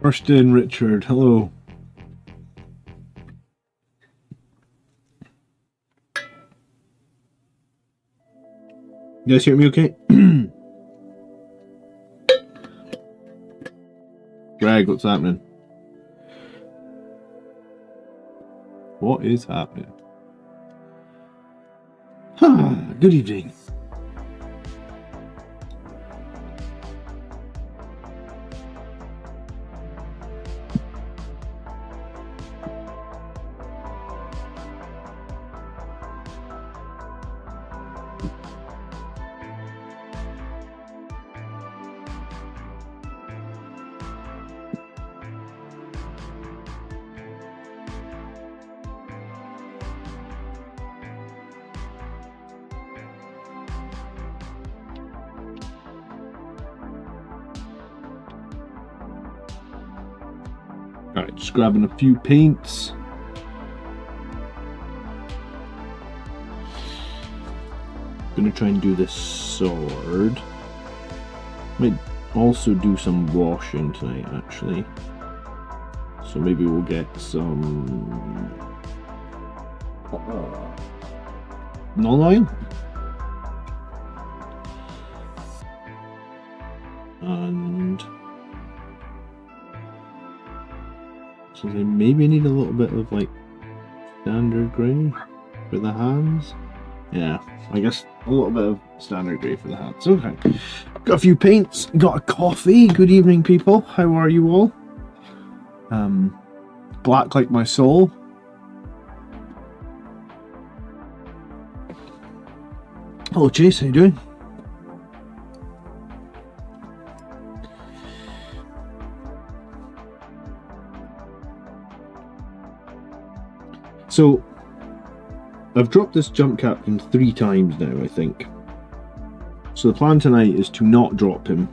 First in, Richard. Hello. You guys hear me okay? Greg, what's happening? What is happening? Good evening. Alright, just grabbing a few paints. Gonna try and do this sword. Might also do some washing tonight, actually. So maybe we'll get some non-oil. And so maybe I need a little bit of like standard grey for the hands. Yeah, I guess a little bit of standard grey for the hands. Okay, got a few paints, got a coffee. Good evening, people. How are you all? Black like my soul. Hello, Chase. How you doing? So, I've dropped this jump captain 3 times now, I think. So the plan tonight is to not drop him.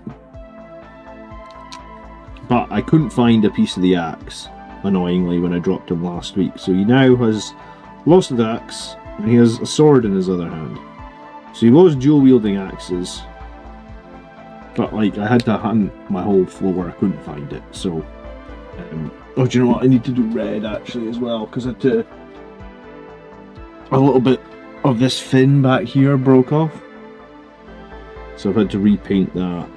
But I couldn't find a piece of the axe, annoyingly, when I dropped him last week. So he now has lost the axe, and he has a sword in his other hand. So he lost dual-wielding axes. But, like, I had to hunt my whole floor, I couldn't find it. So, oh, do you know what? I need to do red, actually, as well, because I had to... A little bit of this fin back here broke off, so I've had to repaint that.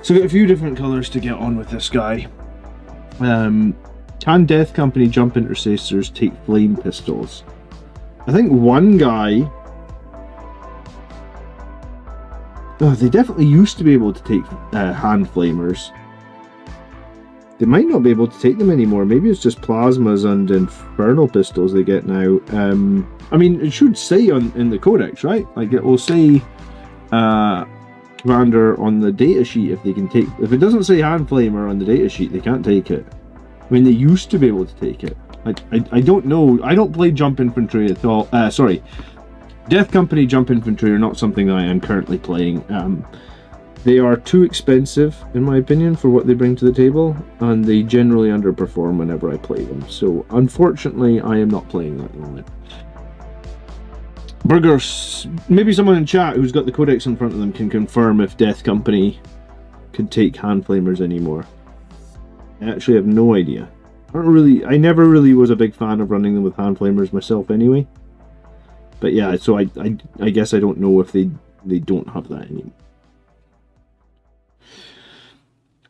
So I've got a few different colours to get on with this guy. Can Death Company jump intercessors take flame pistols? I think one guy... Oh, they definitely used to be able to take hand flamers. They might not be able to take them anymore. Maybe it's just plasmas and infernal pistols they get now. I mean, it should say in the codex, right? Like, it will say commander on the datasheet if they can take... If it doesn't say hand flamer on the datasheet, they can't take it. I mean, they used to be able to take it. I don't know. I don't play jump infantry at all. Sorry. Death Company jump infantry are not something I am currently playing. They are too expensive, in my opinion, for what they bring to the table, and they generally underperform whenever I play them. So, unfortunately, I am not playing that at the moment. Burgers, maybe someone in chat who's got the codex in front of them can confirm if Death Company could take hand flamers anymore. I actually have no idea. I never really was a big fan of running them with hand flamers myself anyway. But yeah, so I guess I don't know if they don't have that anymore.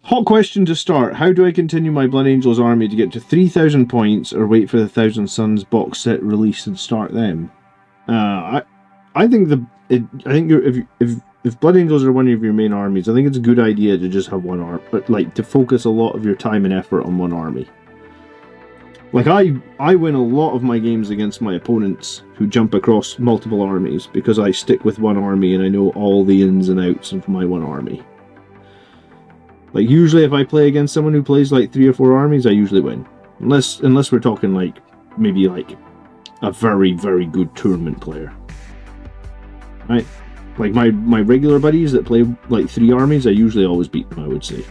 Hot question to start. How do I continue my Blood Angels army to get to 3,000 points or wait for the Thousand Suns box set release and start them? I think if Blood Angels are one of your main armies, I think it's a good idea to just have one army, but like to focus a lot of your time and effort on one army. Like I win a lot of my games against my opponents who jump across multiple armies because I stick with one army and I know all the ins and outs of my one army. Like, usually if I play against someone who plays like 3 or 4 armies, I usually win. Unless we're talking like, maybe like a very, very good tournament player. Right? Like my regular buddies that play like 3 armies, I usually always beat them, I would say.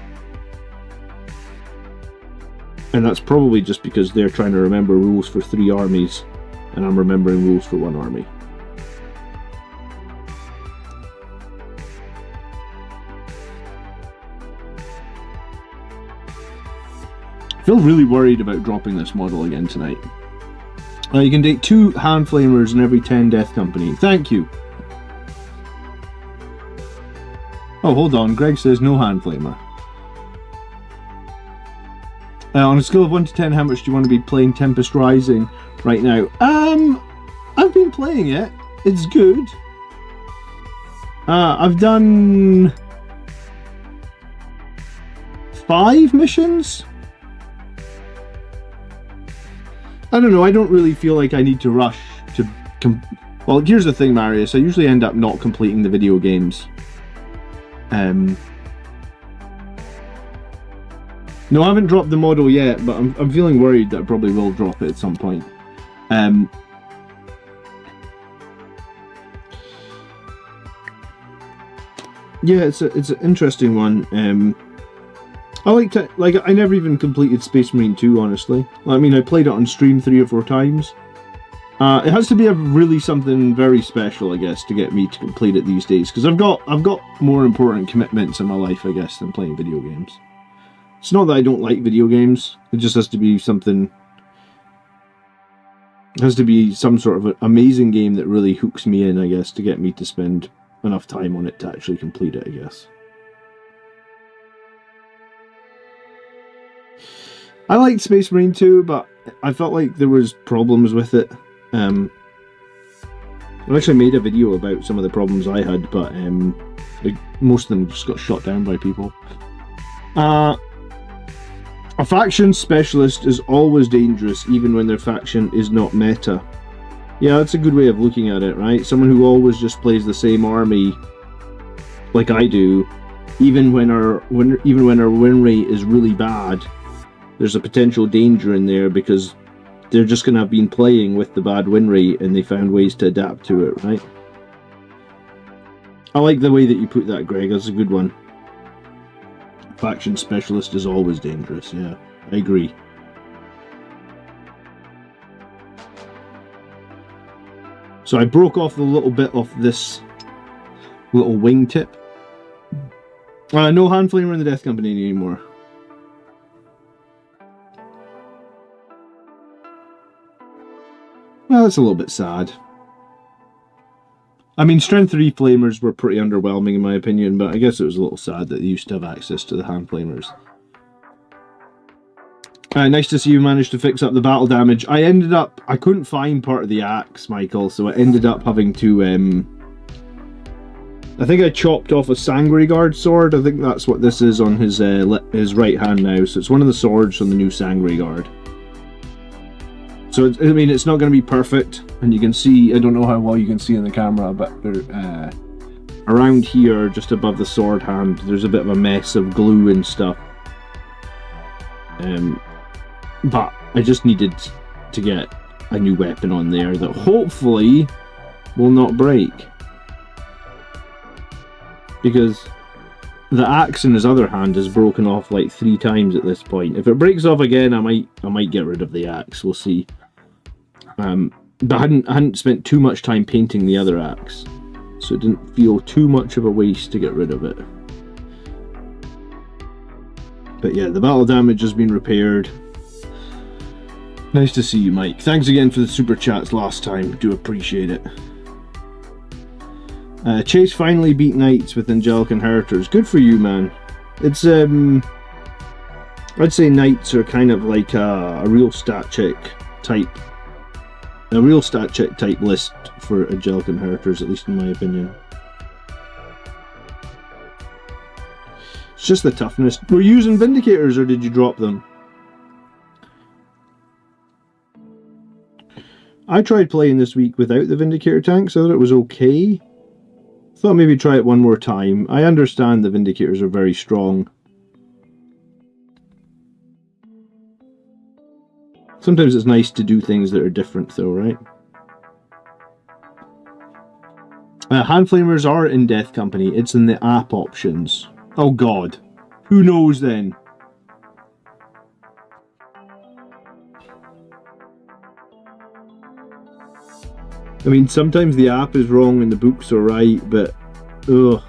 And that's probably just because they're trying to remember rules for 3 armies, and I'm remembering rules for 1 army. I feel really worried about dropping this model again tonight. You can date 2 hand flamers in every 10 death company. Thank you. Oh, hold on. Greg says no hand flamer. On a scale of 1 to 10, how much do you want to be playing Tempest Rising right now? I've been playing it. It's good. I've done 5 missions. I don't know, I don't really feel like I need to rush to... Well, here's the thing, Marius. I usually end up not completing the video games. No, I haven't dropped the model yet, but I'm feeling worried that I probably will drop it at some point. Yeah, it's an interesting one. I never even completed Space Marine 2, honestly. I mean, I played it on stream 3 or 4 times. It has to be really something very special, I guess, to get me to complete it these days. Because I've got more important commitments in my life, I guess, than playing video games. It's not that I don't like video games. It just has to be something... It has to be some sort of an amazing game that really hooks me in, I guess, to get me to spend enough time on it to actually complete it, I guess. I liked Space Marine 2, but I felt like there was problems with it. I actually made a video about some of the problems I had, but most of them just got shot down by people. A faction specialist is always dangerous, even when their faction is not meta. Yeah, that's a good way of looking at it, right? Someone who always just plays the same army, like I do, even when our win rate is really bad. There's a potential danger in there because they're just going to have been playing with the bad win rate and they found ways to adapt to it, right? I like the way that you put that, Greg. That's a good one. Faction specialist is always dangerous, yeah. I agree. So I broke off a little bit of this little wingtip. No hand flamer in the Death Company anymore. Well, it's a little bit sad. I mean, Strength 3 flamers were pretty underwhelming in my opinion, but I guess it was a little sad that they used to have access to the hand flamers. Nice to see you managed to fix up the battle damage. I couldn't find part of the axe, Michael, so I ended up having to, I think I chopped off a Sangre Guard sword. I think that's what this is on his right hand now, so it's one of the swords on the new Sangre Guard. So, I mean, it's not going to be perfect, and you can see, I don't know how well you can see in the camera, but around here, just above the sword hand, there's a bit of a mess of glue and stuff. But I just needed to get a new weapon on there that hopefully will not break. Because the axe in his other hand is broken off like 3 times at this point. If it breaks off again, I might get rid of the axe, we'll see. But I hadn't spent too much time painting the other axe, so it didn't feel too much of a waste to get rid of it. But yeah, the battle damage has been repaired. Nice to see you, Mike. Thanks again for the super chats last time. Do appreciate it. Chase finally beat Knights with Angelic Inheritors. Good for you, man. It's I'd say Knights are kind of like a real stat check type. A real stat check type list for Angelic Inheritors, at least in my opinion. It's just the toughness. Were you using Vindicators or did you drop them? I tried playing this week without the Vindicator tanks. I thought it was okay. Thought maybe try it one more time. I understand the Vindicators are very strong. Sometimes it's nice to do things that are different though, right? Hand Flamers are in Death Company. It's in the app options. Oh god. Who knows then? I mean, sometimes the app is wrong and the books are right, but... ugh.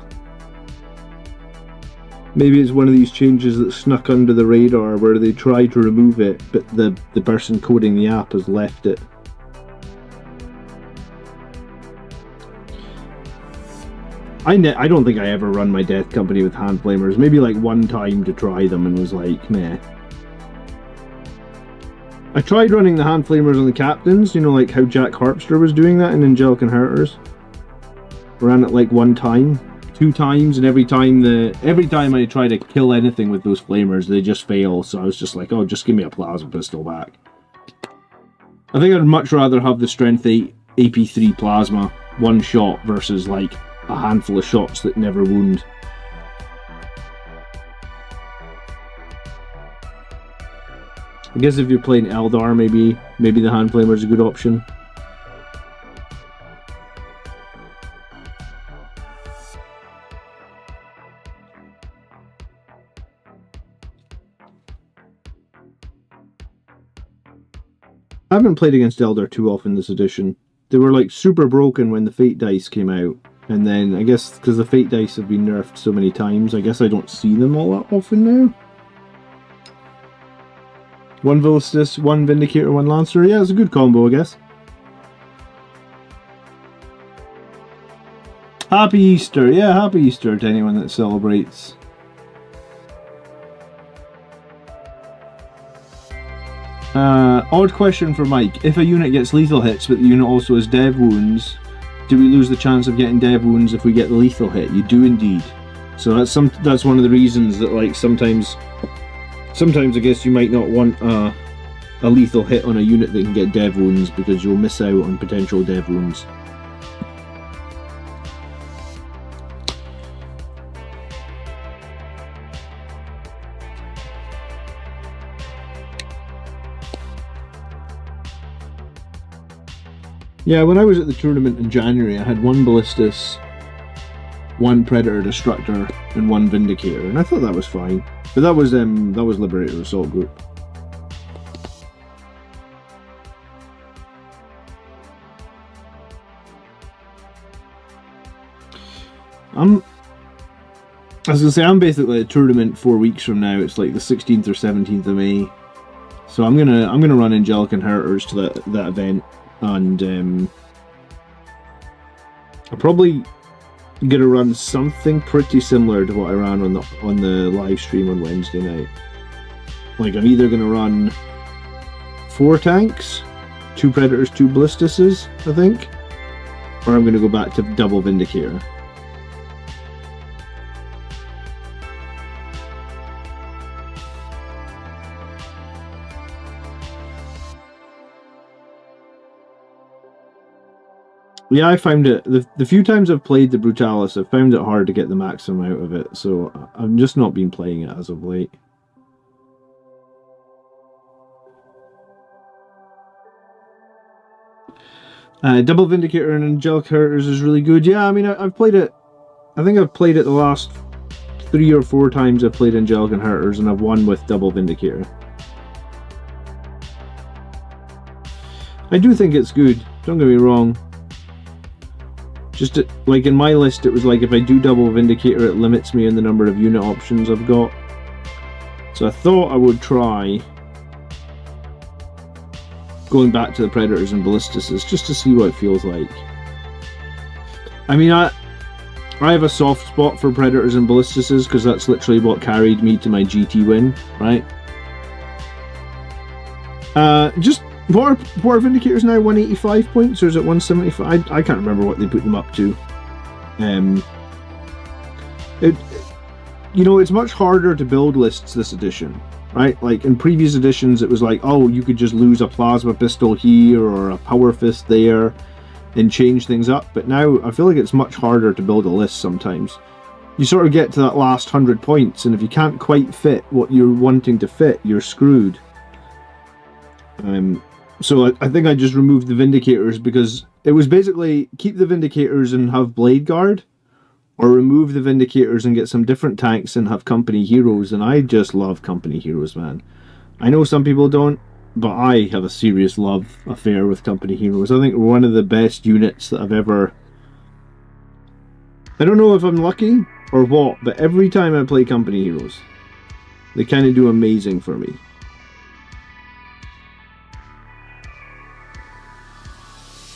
Maybe it's one of these changes that snuck under the radar where they try to remove it, but the person coding the app has left it. I don't think I ever run my Death Company with hand flamers. Maybe like one time to try them and was like, meh. I tried running the hand flamers on the captains, you know, like how Jack Harpster was doing that in Angelic Inheritors. Ran it like one time, 2 times, and every time I try to kill anything with those flamers, they just fail. So I was just like, oh, just give me a plasma pistol back. I think I'd much rather have the Strength 8 AP3 plasma one shot versus like a handful of shots that never wound. I guess if you're playing Eldar, maybe the hand flamer is a good option. I haven't played against Eldar too often this edition. They were like super broken when the Fate dice came out, and then I guess because the Fate dice have been nerfed so many times, I guess I don't see them all that often now. 1 Villistus, 1 Vindicator, 1 Lancer. Yeah, it's a good combo, I guess. Happy Easter. Yeah, happy Easter to anyone that celebrates. Odd question for Mike. If a unit gets lethal hits, but the unit also has dev wounds, do we lose the chance of getting dev wounds if we get the lethal hit? You do indeed. So that's one of the reasons that like sometimes I guess you might not want a lethal hit on a unit that can get dev wounds because you'll miss out on potential dev wounds. Yeah, when I was at the tournament in January, I had 1 Ballistus, 1 Predator Destructor, and 1 Vindicator, and I thought that was fine. But that was Liberator Assault Group. I was gonna say I'm basically at a tournament 4 weeks from now. It's like the 16th or 17th of May, so I'm gonna run Angelic Inheritors to that event, and I'll probably gonna run something pretty similar to what I ran on the live stream on Wednesday night. Like I'm either gonna run 4 tanks, 2 Predators, 2 Ballistuses, I think, or I'm gonna go back to double Vindicator. Yeah, I found it, the few times I've played the Brutalis, I've found it hard to get the maximum out of it, so I've just not been playing it as of late. Double Vindicator and Angelic Inheritors is really good. Yeah, I mean, I've played it, I think I've played it the last 3 or 4 times I've played Angelic Inheritors, and I've won with double Vindicator. I do think it's good, don't get me wrong. Just like in my list, it was like if I do double Vindicator, it limits me in the number of unit options I've got. So I thought I would try going back to the Predators and Ballistuses just to see what it feels like. I mean, I have a soft spot for Predators and Ballistuses because that's literally what carried me to my GT win, right? What are Vindicators now? 185 points, or is it 175? I can't remember what they put them up to. You know, it's much harder to build lists this edition, right? Like in previous editions, it was like, oh, you could just lose a plasma pistol here or a power fist there and change things up. But now I feel like it's much harder to build a list sometimes. You sort of get to that last 100 points, and if you can't quite fit what you're wanting to fit, you're screwed. So I think I just removed the Vindicators because it was basically keep the Vindicators and have Blade Guard, or remove the Vindicators and get some different tanks and have Company Heroes, and I just love Company Heroes, man. I know some people don't, but I have a serious love affair with Company Heroes. I think one of the best units that I've ever... I don't know if I'm lucky, or what, but every time I play Company Heroes, they kind of do amazing for me.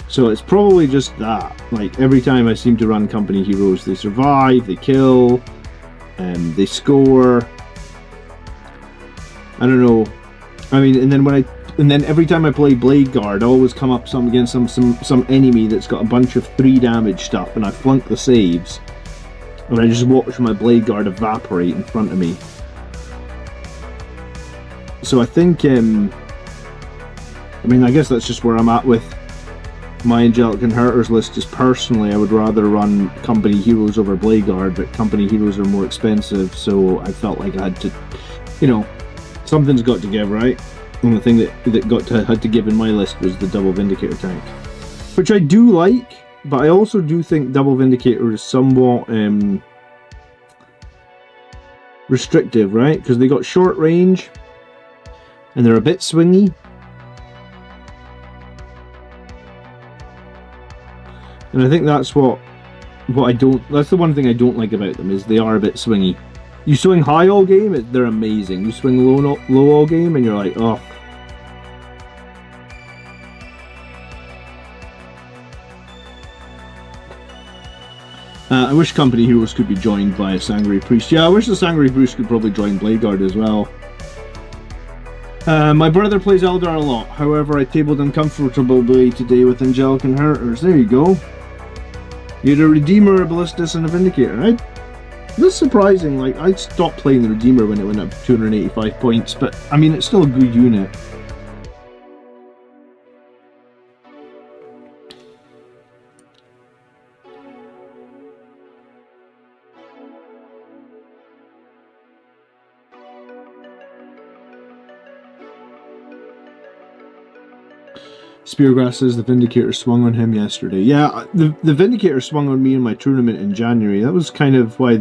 So it's probably just that. Like, every time I seem to run Company Heroes, they survive, they kill, they score. I don't know. I mean, and then every time I play Blade Guard, I always come up against some enemy that's got a bunch of 3 damage stuff, and I flunk the saves, and I just watch my Blade Guard evaporate in front of me. So I think, I mean, I guess that's just where I'm at with my Angelic Inheritors list. Just personally, I would rather run Company Heroes over Blade Guard, but Company Heroes are more expensive, so I felt like I had to, you know, something's got to give, right? And the thing that had to give in my list was the Double Vindicator tank, which I do like, but I also do think Double Vindicator is somewhat restrictive, right? Because they got short range, and they're a bit swingy. And I think that's what I don't. That's the one thing I don't like about them, is they are a bit swingy. You swing high all game, they're amazing. You swing low all game, and you're like, oh. I wish Company Heroes could be joined by a Sangre Priest. Yeah, I wish the Sangre Priest could probably join Blade Guard as well. My brother plays Eldar a lot. However, I tabled him comfortably today with Angelic Inheritors. There you go. You had a Redeemer, a Ballistus, and a Vindicator. That's surprising. Like, I stopped playing the Redeemer when it went up to 285 points, but I mean, it's still a good unit. Speargrass says the Vindicator swung on him yesterday. Yeah, the Vindicator swung on me in my tournament in January. That was kind of why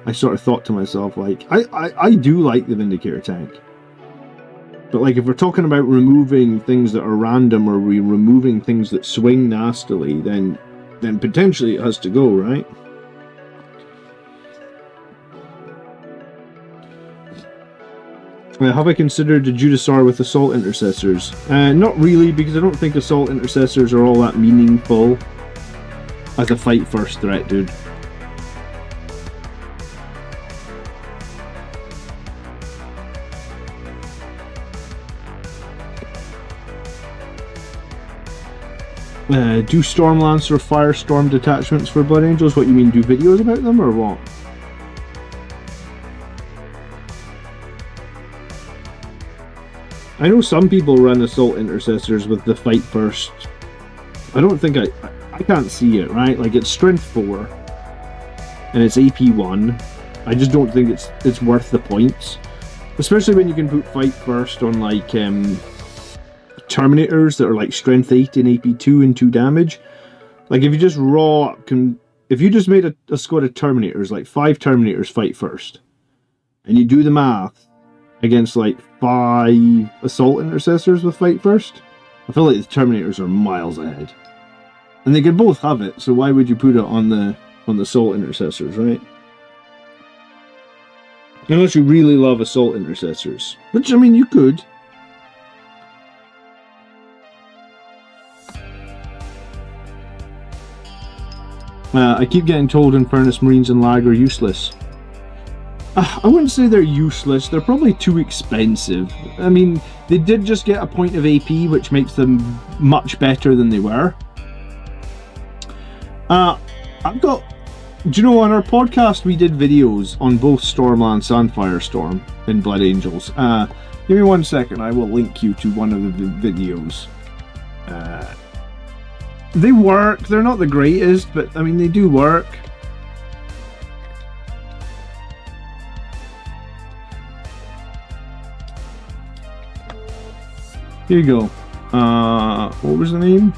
I sort of thought to myself, like, I do like the Vindicator tank. But, like, if we're talking about removing things that are random, or removing things that swing nastily, then potentially it has to go, right? Have I considered a Judasar with Assault Intercessors? Not really, because I don't think Assault Intercessors are all that meaningful as a fight first threat, dude. Do Stormlancer Firestorm detachments for Blood Angels? What you mean, do videos about them, or what? I know some people run Assault Intercessors with the fight first. I don't think I can't see it, right? Like, it's strength 4 and it's AP 1. I just don't think it's worth the points, especially when you can put fight first on, like, Terminators that are like strength 8 and AP 2 and 2 damage. Like, if you just if you just made a squad of Terminators, like 5 Terminators fight first, and you do the math against like 5 Assault Intercessors with fight first, I feel like the Terminators are miles ahead. And they could both have it, so why would you put it on the Assault Intercessors, right? Unless you really love Assault Intercessors. Which, I mean, you could. I keep getting told Infernus Marines and Lag are useless. I wouldn't say they're useless, they're probably too expensive. I mean, they did just get a point of AP, which makes them much better than they were. Do you know, on our podcast we did videos on both Stormlance and Firestorm in Blood Angels. Give me 1 second, I will link you to one of the videos. They work, they're not the greatest, but I mean, they do work. Here you go. What was the name?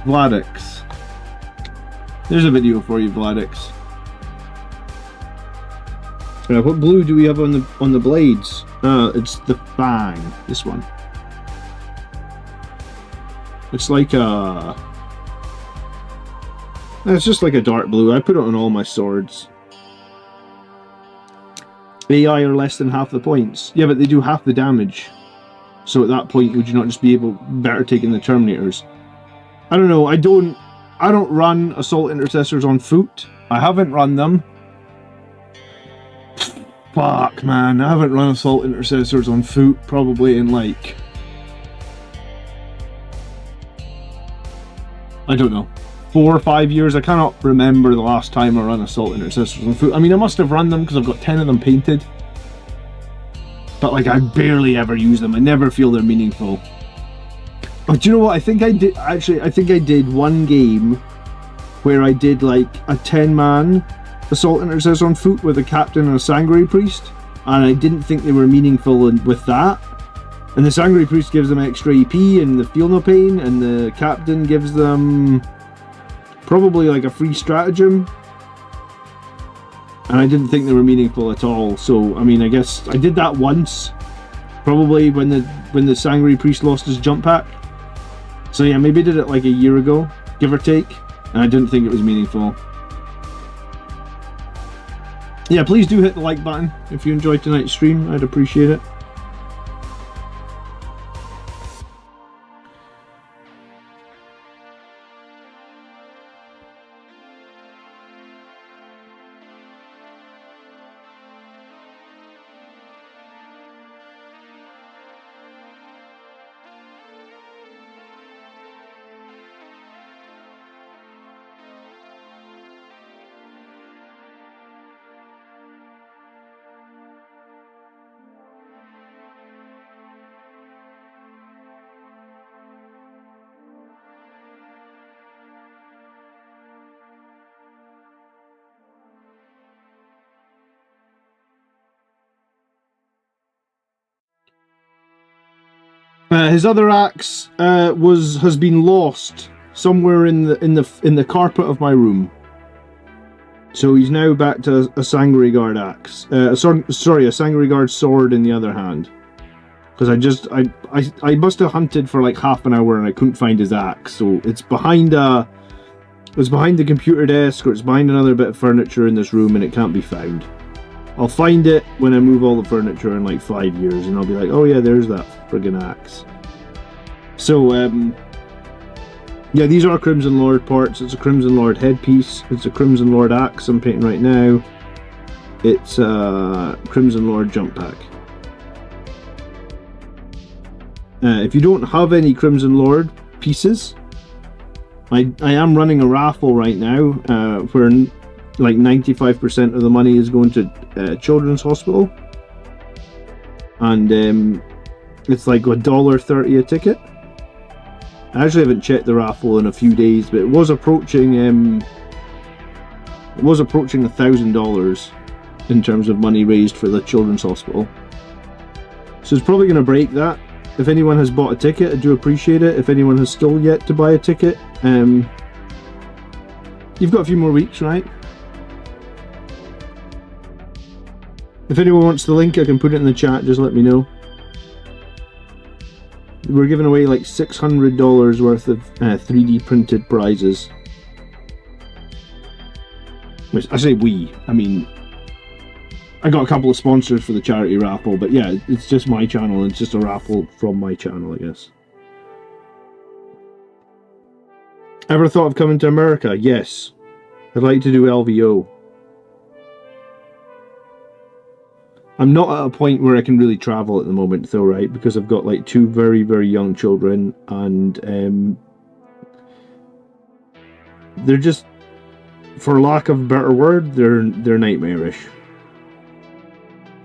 Vladix. There's a video for you, Vladix. What blue do we have on the blades? It's the Fang. This one. It's like it's just like a dark blue. I put it on all my swords. AI are less than half the points. Yeah, but they do half the damage. So at that point, would you not just be better taking the Terminators? I don't know. I don't run Assault Intercessors on foot. I haven't run them. Fuck, man. I haven't run Assault Intercessors on foot probably in like... I don't know. 4 or 5 years. I cannot remember the last time I ran Assault Intercessors on foot. I mean, I must have run them because I've got 10 of them painted. But like, I barely ever use them. I never feel they're meaningful. But you know what? I think I did. Actually, I think I did one game where I did like a 10-man Assault Intercessor on foot with a captain and a Sanguinary Priest, and I didn't think they were meaningful with that. And the Sanguinary Priest gives them extra EP and the Feel No Pain, and the captain gives them probably like a free stratagem. And I didn't think they were meaningful at all. So I mean, I guess I did that once, probably when the Sanguinary Priest lost his jump pack. So yeah, maybe I did it like a year ago, give or take, and I didn't think it was meaningful. Yeah, please do hit the like button if you enjoyed tonight's stream. I'd appreciate it. His other axe has been lost somewhere in the carpet of my room. So he's now back to a Sanguinary Guard axe. Sorry, a Sanguinary Guard sword in the other hand. Because I must have hunted for like half an hour and I couldn't find his axe. So it's behind the computer desk, or it's behind another bit of furniture in this room, and it can't be found. I'll find it when I move all the furniture in like 5 years, and I'll be like, oh yeah, there's that friggin' axe. So, yeah, these are Crimson Lord parts. It's a Crimson Lord headpiece. It's a Crimson Lord axe I'm painting right now. It's a Crimson Lord jump pack. If you don't have any Crimson Lord pieces, I am running a raffle right now where like 95% of the money is going to Children's Hospital, and it's like $1.30 a ticket. I actually haven't checked the raffle in a few days, but it was approaching $1,000 in terms of money raised for the Children's Hospital. So it's probably going to break that. If anyone has bought a ticket, I do appreciate it. If anyone has still yet to buy a ticket, you've got a few more weeks, right? If anyone wants the link, I can put it in the chat, just let me know. We're giving away like $600 worth of 3D printed prizes. Which, I say we, I mean, I got a couple of sponsors for the charity raffle, but yeah, it's just my channel, it's just a raffle from my channel, I guess. Ever thought of coming to America? Yes. I'd like to do LVO. I'm not at a point where I can really travel at the moment though, right? Because I've got like 2 very, very young children, and they're just, for lack of a better word, they're nightmarish.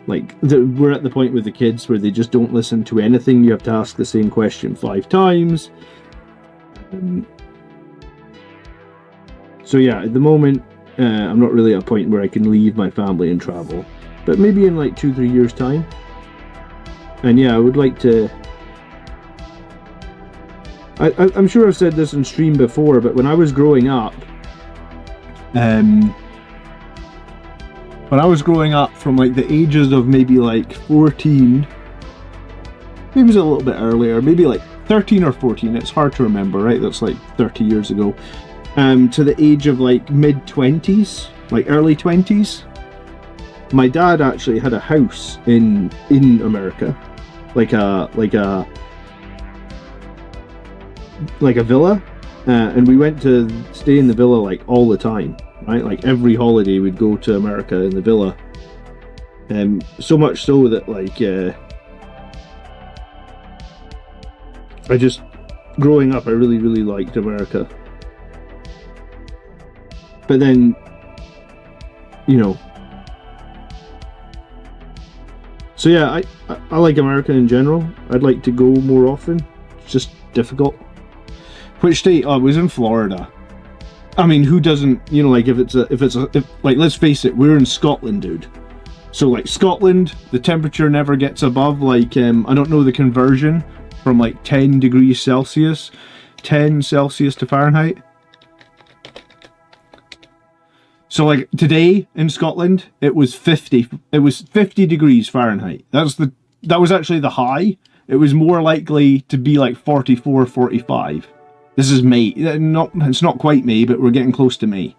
Like, we're at the point with the kids where they just don't listen to anything. You have to ask the same question 5 times. So yeah, at the moment, I'm not really at a point where I can leave my family and travel. But maybe in like 2-3 years time. And yeah, I would like to... I'm sure I've said this in stream before, but when I was growing up... when I was growing up from like the ages of maybe like 14... Maybe it was a little bit earlier, maybe like 13 or 14, it's hard to remember, right? That's like 30 years ago. To the age of like mid-20s, like early 20s. my dad actually had a house in America, like a villa, and we went to stay in the villa like all the time, right? Like every holiday we'd go to America in the villa, so much so that like I just, growing up, I really liked America. But then, you know, so yeah, I like America in general. I'd like to go more often. It's just difficult. Which state? Oh, it was in Florida. I mean, who doesn't, you know, like if like, let's face it, we're in Scotland, dude. So like Scotland, the temperature never gets above like, I don't know the conversion from like 10 degrees Celsius, 10 Celsius to Fahrenheit. So like today in Scotland, it was 50 degrees Fahrenheit. That was actually the high. It was more likely to be like 44, 45. This is May. It's not quite May, but we're getting close to May.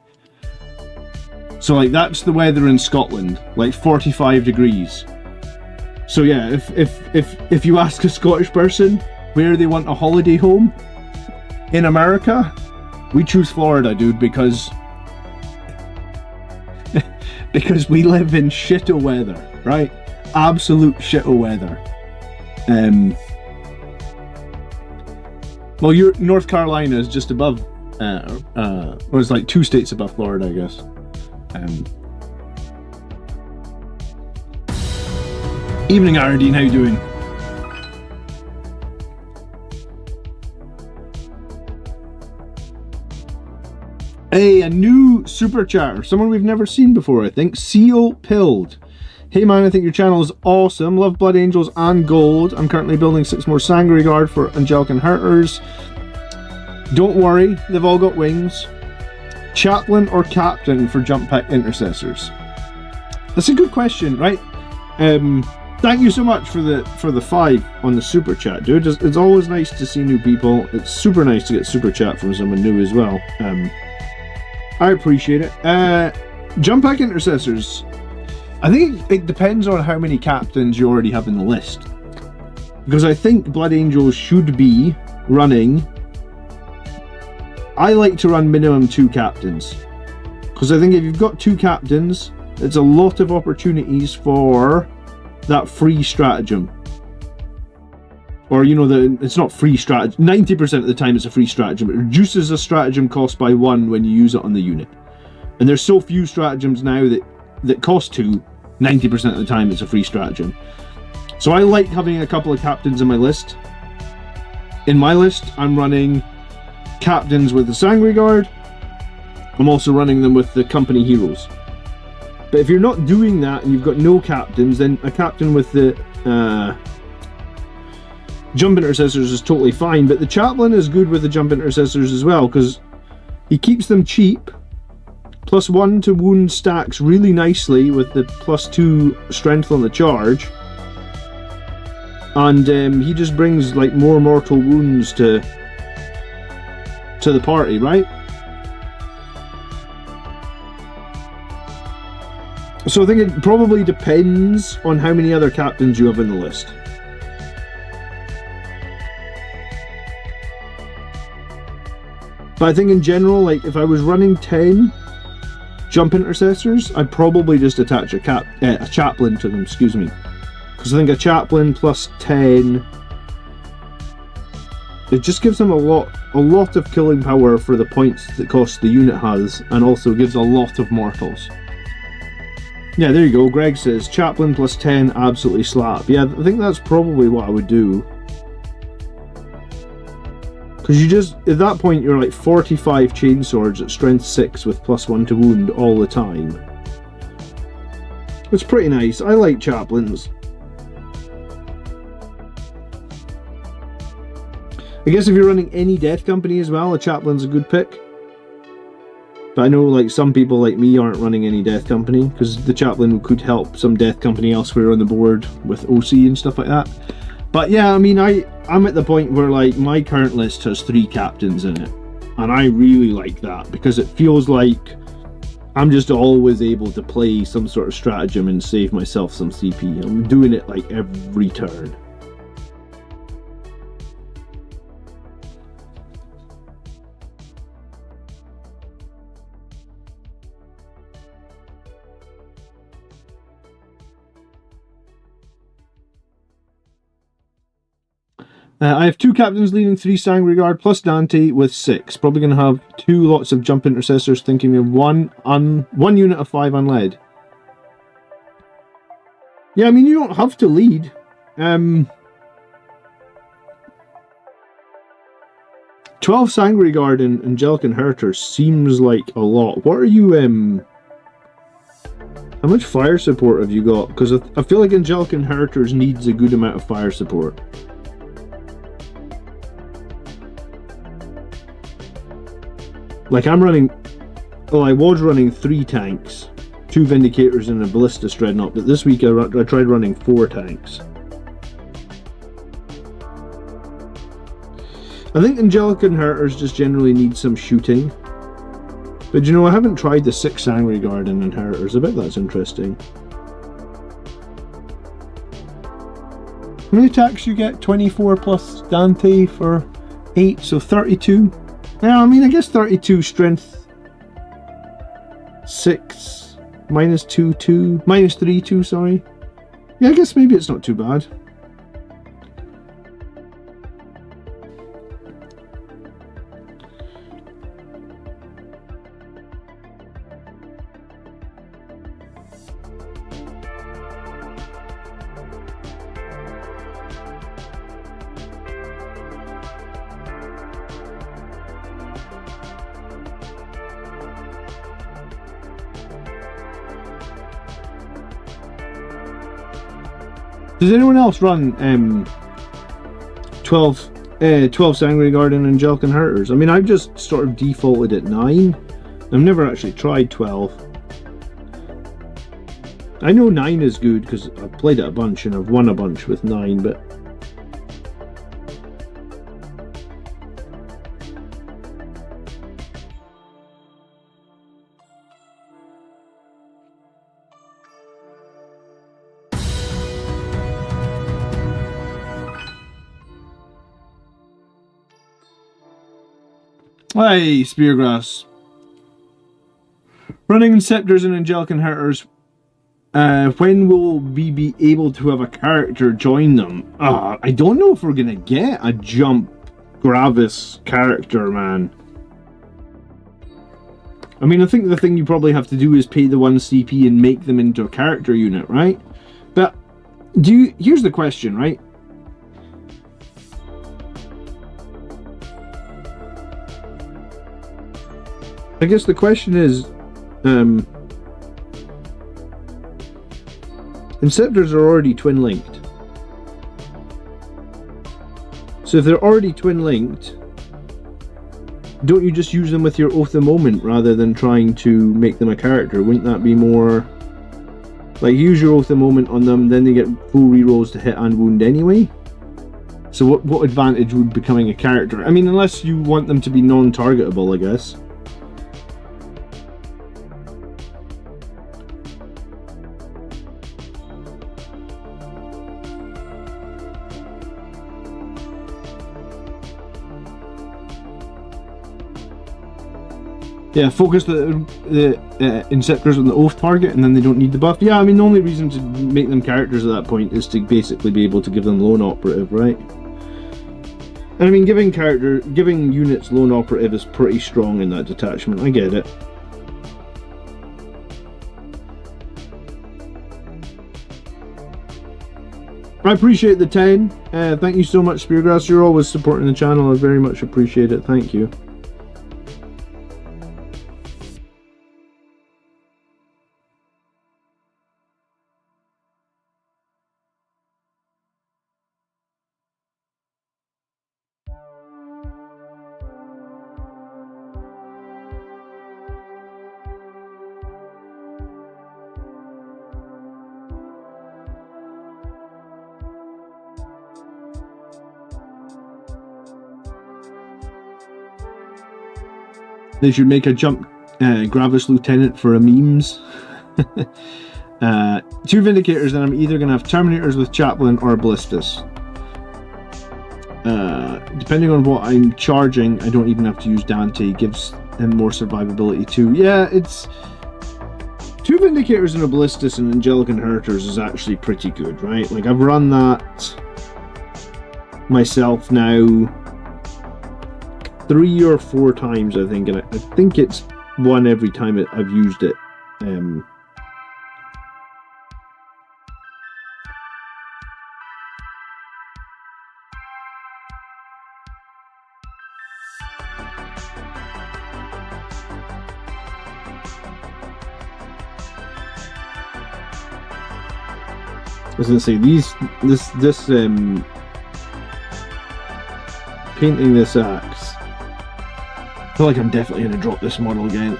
So like that's the weather in Scotland, like 45 degrees. So yeah, if you ask a Scottish person where they want a holiday home in America, we choose Florida, dude, because we live in shitty weather, right? Absolute shitty weather. Well, North Carolina is just above, or it's like 2 states above Florida, I guess. Evening, Ardeen, how you doing? Hey, a new super chatter, someone we've never seen before, I think. Seal Pilled. Hey man, I think your channel is awesome. Love Blood Angels and Gold. I'm currently building 6 more Sangre Guard for Angelic Inheritors. Don't worry, they've all got wings. Chaplain or Captain for Jump Pack Intercessors? That's a good question, right? Thank you so much for the 5 on the super chat, dude. It's always nice to see new people. It's super nice to get super chat from someone new as well. I appreciate it. Jump Pack Intercessors. I think it depends on how many captains you already have in the list. Because I think Blood Angels should be running... I like to run minimum 2 captains. Because I think if you've got 2 captains, it's a lot of opportunities for that free stratagem. Or, you know, it's not free stratagem. 90% of the time it's a free stratagem. It reduces a stratagem cost by 1 when you use it on the unit. And there's so few stratagems now that cost 2, 90% of the time it's a free stratagem. So I like having a couple of captains in my list. In my list, I'm running captains with the Sangre Guard. I'm also running them with the company heroes. But if you're not doing that and you've got no captains, then a captain with the Jump Intercessors is totally fine. But the Chaplain is good with the Jump Intercessors as well, because he keeps them cheap. +1 to wound stacks really nicely with the +2 strength on the charge. And he just brings like more mortal wounds to the party, right? So I think it probably depends on how many other captains you have in the list. But I think in general, like if I was running 10 Jump Intercessors, I'd probably just attach a chaplain to them, excuse me. Because I think a chaplain +10, it just gives them a lot of killing power for the points that cost the unit has, and also gives a lot of mortals. Yeah, there you go. Greg says chaplain +10 absolutely slap. Yeah, I think that's probably what I would do. Because you just, at that point, you're like 45 chainswords at strength 6 with +1 to wound all the time. It's pretty nice. I like chaplains. I guess if you're running any death company as well, a chaplain's a good pick. But I know like some people like me aren't running any death company, because the chaplain could help some death company elsewhere on the board with OC and stuff like that. But yeah, I mean, I'm at the point where like my current list has 3 captains in it, and I really like that because it feels like I'm just always able to play some sort of stratagem and save myself some CP. I'm doing it like every turn. I have 2 captains leading 3 Sangregard plus Dante with 6. Probably going to have 2 lots of jump intercessors, thinking of one unit of 5 unled. Yeah, I mean, you don't have to lead. 12 Sangregard and Angelic Inheritors seems like a lot. What are you, how much fire support have you got? Because I feel like Angelic Inheritors needs a good amount of fire support. Like, I'm running... Well, I was running 3 tanks, 2 Vindicators and a Ballista Dreadnought, but this week I tried running 4 tanks. I think Angelic Inheritors just generally need some shooting. But you know, I haven't tried the 6 Sangregard and Inheritors. I bet that's interesting. How many attacks you get? 24 plus Dante for 8, so 32. Yeah, I mean, I guess 32 strength 6 minus 2, minus 3, 2, sorry. Yeah, I guess maybe it's not too bad. Does anyone else run 12 Sangregard and Angelic Inheritors? I mean, I've just sort of defaulted at 9. I've never actually tried 12. I know 9 is good because I've played it a bunch and I've won a bunch with 9, but... Hey, Speargrass. Running Scepters and Angelic Inheritors. When will we be able to have a character join them? I don't know if we're going to get a Jump Gravis character, man. I mean, I think the thing you probably have to do is pay the 1 CP and make them into a character unit, right? But, here's the question, right? I guess the question is, Inceptors are already twin-linked. So if they're already twin-linked, don't you just use them with your Oath of Moment rather than trying to make them a character? Wouldn't that be more... Like, use your Oath of Moment on them, then they get full rerolls to hit and wound anyway? So what advantage would becoming a character? I mean, unless you want them to be non-targetable, I guess. Yeah, focus the Inceptors on the Oath target and then they don't need the buff. Yeah, I mean, the only reason to make them characters at that point is to basically be able to give them Lone Operative, right? And I mean, giving units Lone Operative is pretty strong in that detachment, I get it. I appreciate the 10. Thank you so much, Speargrass. You're always supporting the channel. I very much appreciate it. Thank you. They should make a jump Gravis Lieutenant for a memes. 2 Vindicators, then I'm either going to have Terminators with Chaplain or Ballistas. Depending on what I'm charging, I don't even have to use Dante. Gives him more survivability too. Yeah, it's... 2 Vindicators and a Ballistas and Angelic Inheritors is actually pretty good, right? Like, I've run that myself now 3 or 4 times, I think, and I think it's won every time I've used it. I was gonna say this painting this axe. I feel like I'm definitely gonna drop this model again.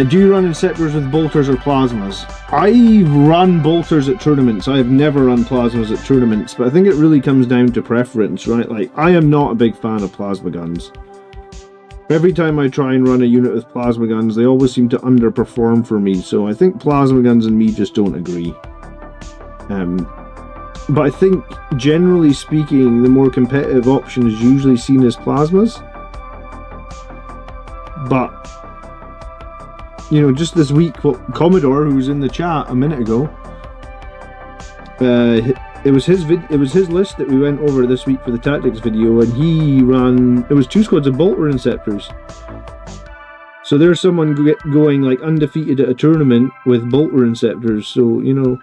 Do you run Inceptors with bolters or plasmas? I run bolters at tournaments. I have never run plasmas at tournaments, but I think it really comes down to preference, right? Like, I am not a big fan of plasma guns. Every time I try and run a unit with plasma guns, they always seem to underperform for me. So I think plasma guns and me just don't agree. But I think, generally speaking, the more competitive option is usually seen as plasmas. But, you know, just this week, Commodore, who was in the chat a minute ago, it was his list that we went over this week for the tactics video, and he ran, it was 2 squads of Bolter Inceptors. So there's someone going like undefeated at a tournament with Bolter Inceptors, so, you know,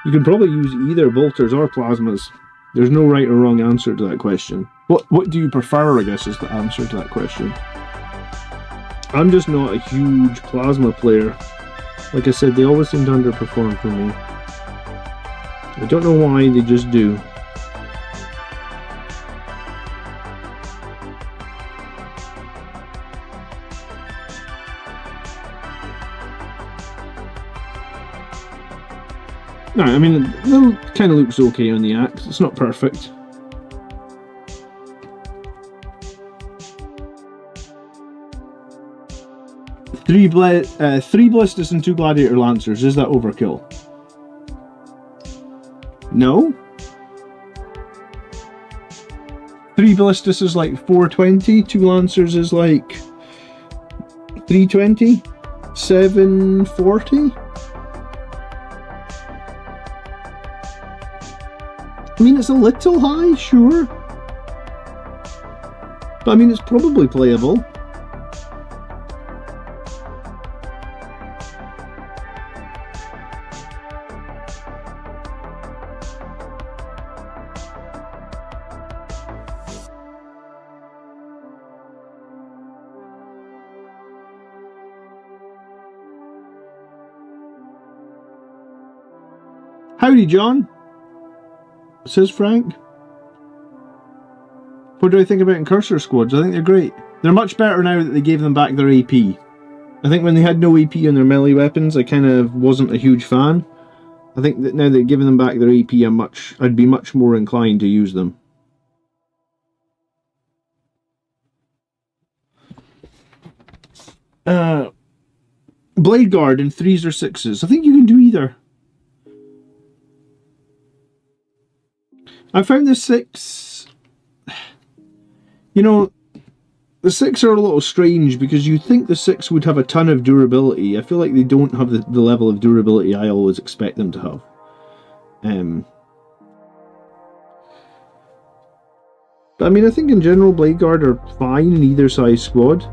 you can probably use either bolters or plasmas. There's no right or wrong answer to that question. What do you prefer, I guess, is the answer to that question. I'm just not a huge plasma player. Like I said, they always seem to underperform for me. I don't know why, they just do. No, I mean, it kind of looks okay on the axe. It's not perfect. Three Ballistas and 2 Gladiator Lancers. Is that overkill? No. 3 Ballistas is like 420. 2 Lancers is like 320. 740. I mean, it's a little high, sure. But I mean, it's probably playable. Howdy, John. Says Frank. What do I think about Incursor squads? I think they're great. They're much better now that they gave them back their AP. I think when they had no AP on their melee weapons, I kind of wasn't a huge fan. I think that now they've given them back their AP, I'd be much more inclined to use them. Blade Guard in 3s or 6s. I think you can do either. I found the 6, you know, the 6 are a little strange because you think the 6 would have a ton of durability. I feel like they don't have the level of durability I always expect them to have. But I mean, I think in general Blade Guard are fine in either size squad.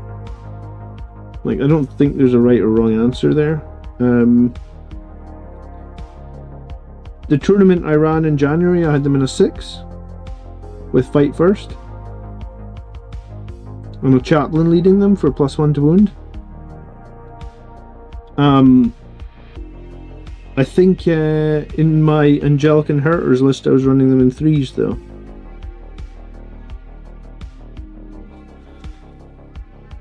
Like, I don't think there's a right or wrong answer there. The tournament I ran in January, I had them in a 6 with Fight First. And a Chaplain leading them for +1 to wound. I think in my Angelic Inheritors list I was running them in 3s though.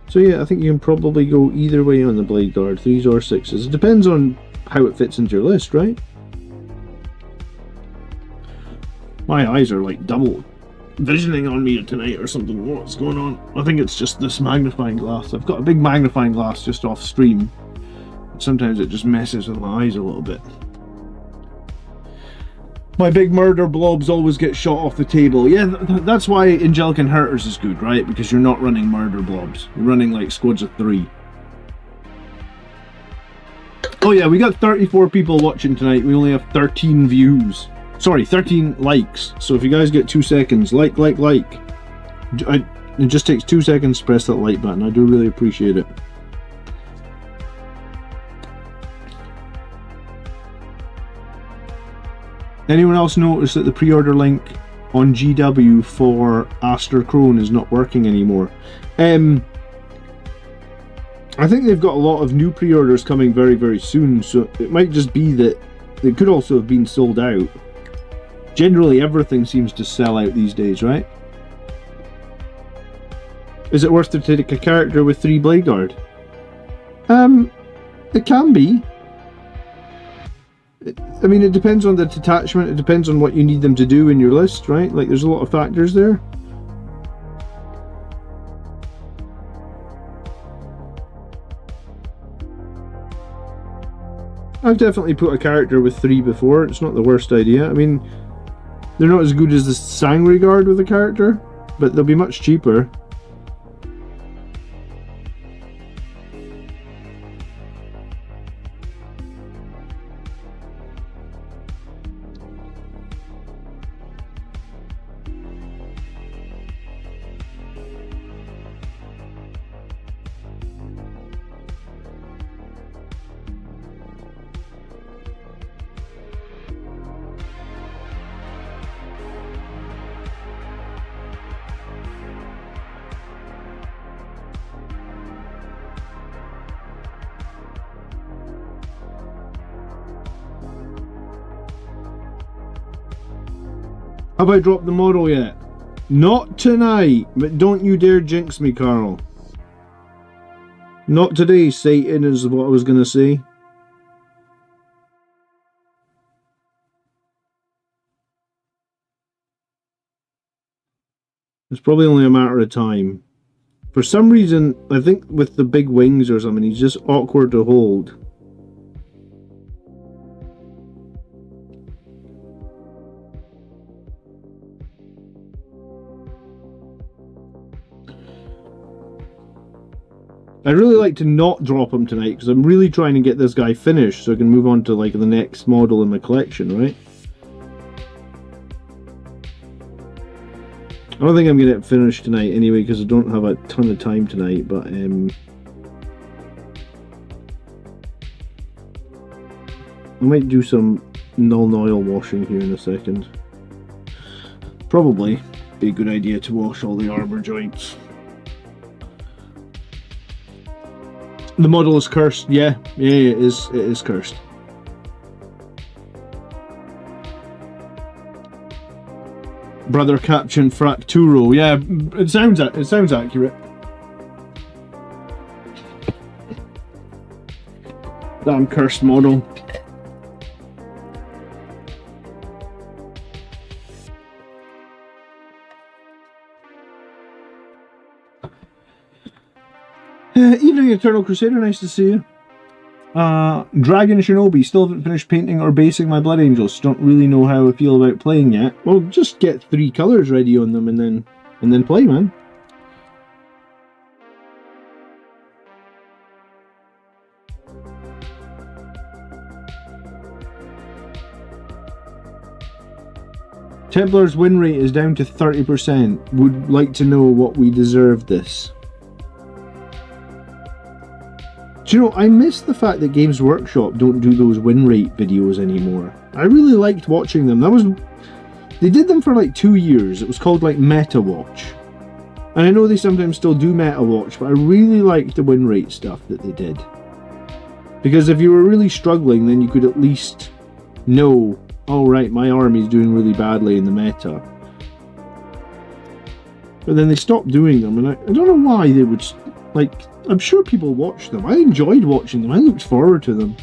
So yeah, I think you can probably go either way on the Blade Guard, 3s or 6s. It depends on how it fits into your list, right? My eyes are like double visioning on me tonight or something. What's going on? I think it's just this magnifying glass. I've got a big magnifying glass just off stream. Sometimes it just messes with my eyes a little bit. My big murder blobs always get shot off the table. Yeah, that's why Angelic Inheritors is good, right? Because you're not running murder blobs. You're running like squads of 3. Oh yeah, we got 34 people watching tonight. We only have 13 views. Sorry, 13 likes. So if you guys get 2 seconds, like. It just takes 2 seconds to press that like button. I do really appreciate it. Anyone else notice that the pre-order link on GW for Aster Crone is not working anymore? I think they've got a lot of new pre-orders coming very, very soon, so it might just be that it could also have been sold out. Generally, everything seems to sell out these days, right? Is it worth to take a character with 3 Blade Guard? It can be. I mean, it depends on the detachment, it depends on what you need them to do in your list, right? Like, there's a lot of factors there. I've definitely put a character with 3 before, it's not the worst idea. I mean, they're not as good as the Sangre Guard with a character, but they'll be much cheaper. Have I dropped the model yet? Not tonight, but don't you dare jinx me, Carl. Not today, Satan, is what I was going to say. It's probably only a matter of time. For some reason, I think with the big wings or something, he's just awkward to hold. I'd really like to not drop him tonight because I'm really trying to get this guy finished so I can move on to like the next model in my collection, right? I don't think I'm going to get finished tonight anyway because I don't have a ton of time tonight, but I might do some null oil washing here in a second. Probably be a good idea to wash all the armor joints. The model is cursed. Yeah, it is cursed. Brother Captain Fracturo. Yeah, it sounds accurate. Damn cursed model. Evening, Eternal Crusader, nice to see you. Dragon Shinobi, still haven't finished painting or basing my Blood Angels. Don't really know how I feel about playing yet. Well, just get 3 colours ready on them and then play, man. Templar's win rate is down to 30%. Would like to know what we deserve this. Do you know, I miss the fact that Games Workshop don't do those win rate videos anymore. I really liked watching them. They did them for like 2 years. It was called like Meta Watch. And I know they sometimes still do Meta Watch, but I really liked the win rate stuff that they did. Because if you were really struggling, then you could at least know, oh right, my army's doing really badly in the meta. But then they stopped doing them, and I don't know why they would, like, I'm sure people watch them. I enjoyed watching them. I looked forward to them.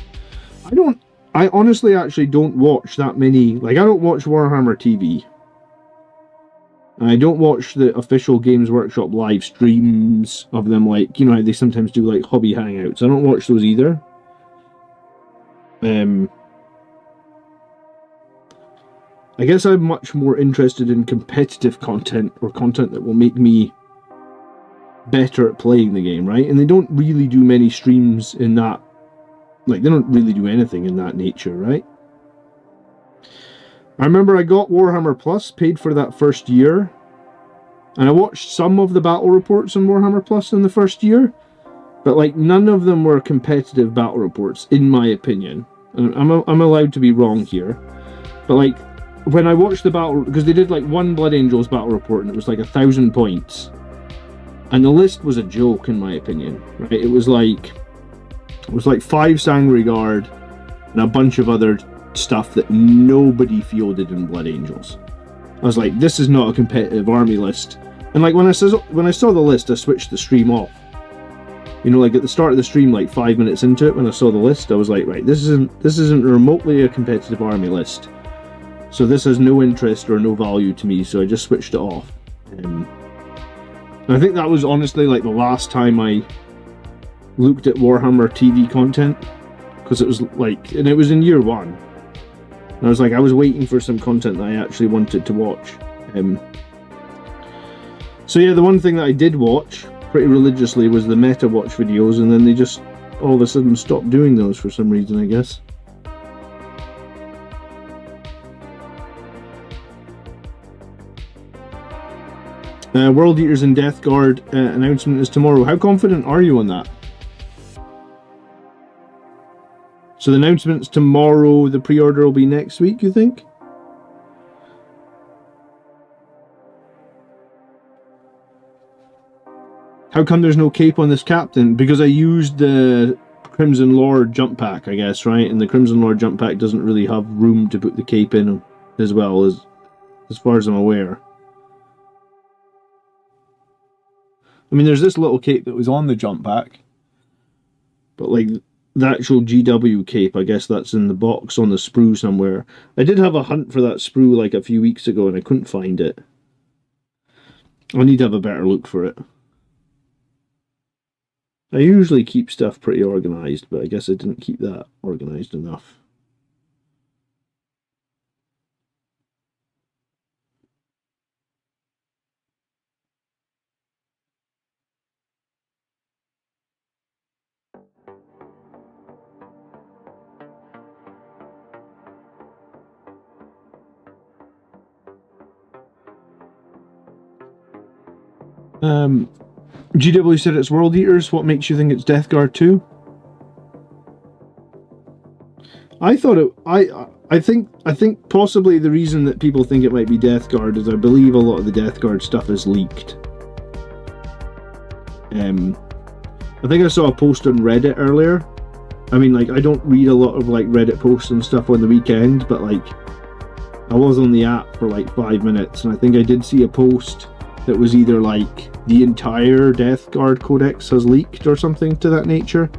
I honestly actually don't watch that many, like I don't watch Warhammer TV. And I don't watch the official Games Workshop live streams of them, like, you know how they sometimes do like hobby hangouts. I don't watch those either. I guess I'm much more interested in competitive content, or content that will make me better at playing the game, right? And they don't really do many streams in that, like, they don't really do anything in that nature, right? I remember I got Warhammer Plus, paid for that first year, and I watched some of the battle reports on Warhammer Plus in the first year, but like none of them were competitive battle reports, in my opinion. And I'm allowed to be wrong here, but like when I watched the battle, because they did like one Blood Angels battle report and it was like 1,000 points, and the list was a joke in my opinion. Right? It was like 5 Sangre Guard and a bunch of other stuff that nobody fielded in Blood Angels. I was like, this is not a competitive army list. And like when I saw the list, I switched the stream off. You know, like at the start of the stream, like 5 minutes into it, when I saw the list, I was like, right, this isn't remotely a competitive army list. So this has no interest or no value to me, so I just switched it off. And I think that was honestly like the last time I looked at Warhammer TV content, because it was like, and it was in year one. And I was like, I was waiting for some content that I actually wanted to watch. So yeah, the one thing that I did watch pretty religiously was the Meta Watch videos, and then they just all of a sudden stopped doing those for some reason, I guess. World Eaters and Death Guard announcement is tomorrow. How confident are you on that? So the announcement's tomorrow, the pre-order will be next week, you think? How come there's no cape on this captain? Because I used the Crimson Lord jump pack, I guess, right? And the Crimson Lord jump pack doesn't really have room to put the cape in as well, as far as I'm aware. I mean, there's this little cape that was on the jump pack, but like the actual GW cape, I guess that's in the box on the sprue somewhere. I did have a hunt for that sprue like a few weeks ago and I couldn't find it. I need to have a better look for it. I usually keep stuff pretty organised, but I guess I didn't keep that organised enough. GW said it's World Eaters. What makes you think it's Death Guard 2? I thought it. I think possibly the reason that people think it might be Death Guard is I believe a lot of the Death Guard stuff is leaked. I think I saw a post on Reddit earlier. I mean, like, I don't read a lot of like Reddit posts and stuff on the weekend, but like, I was on the app for like 5 minutes, and I think I did see a post that was either like the entire Death Guard Codex has leaked or something to that nature.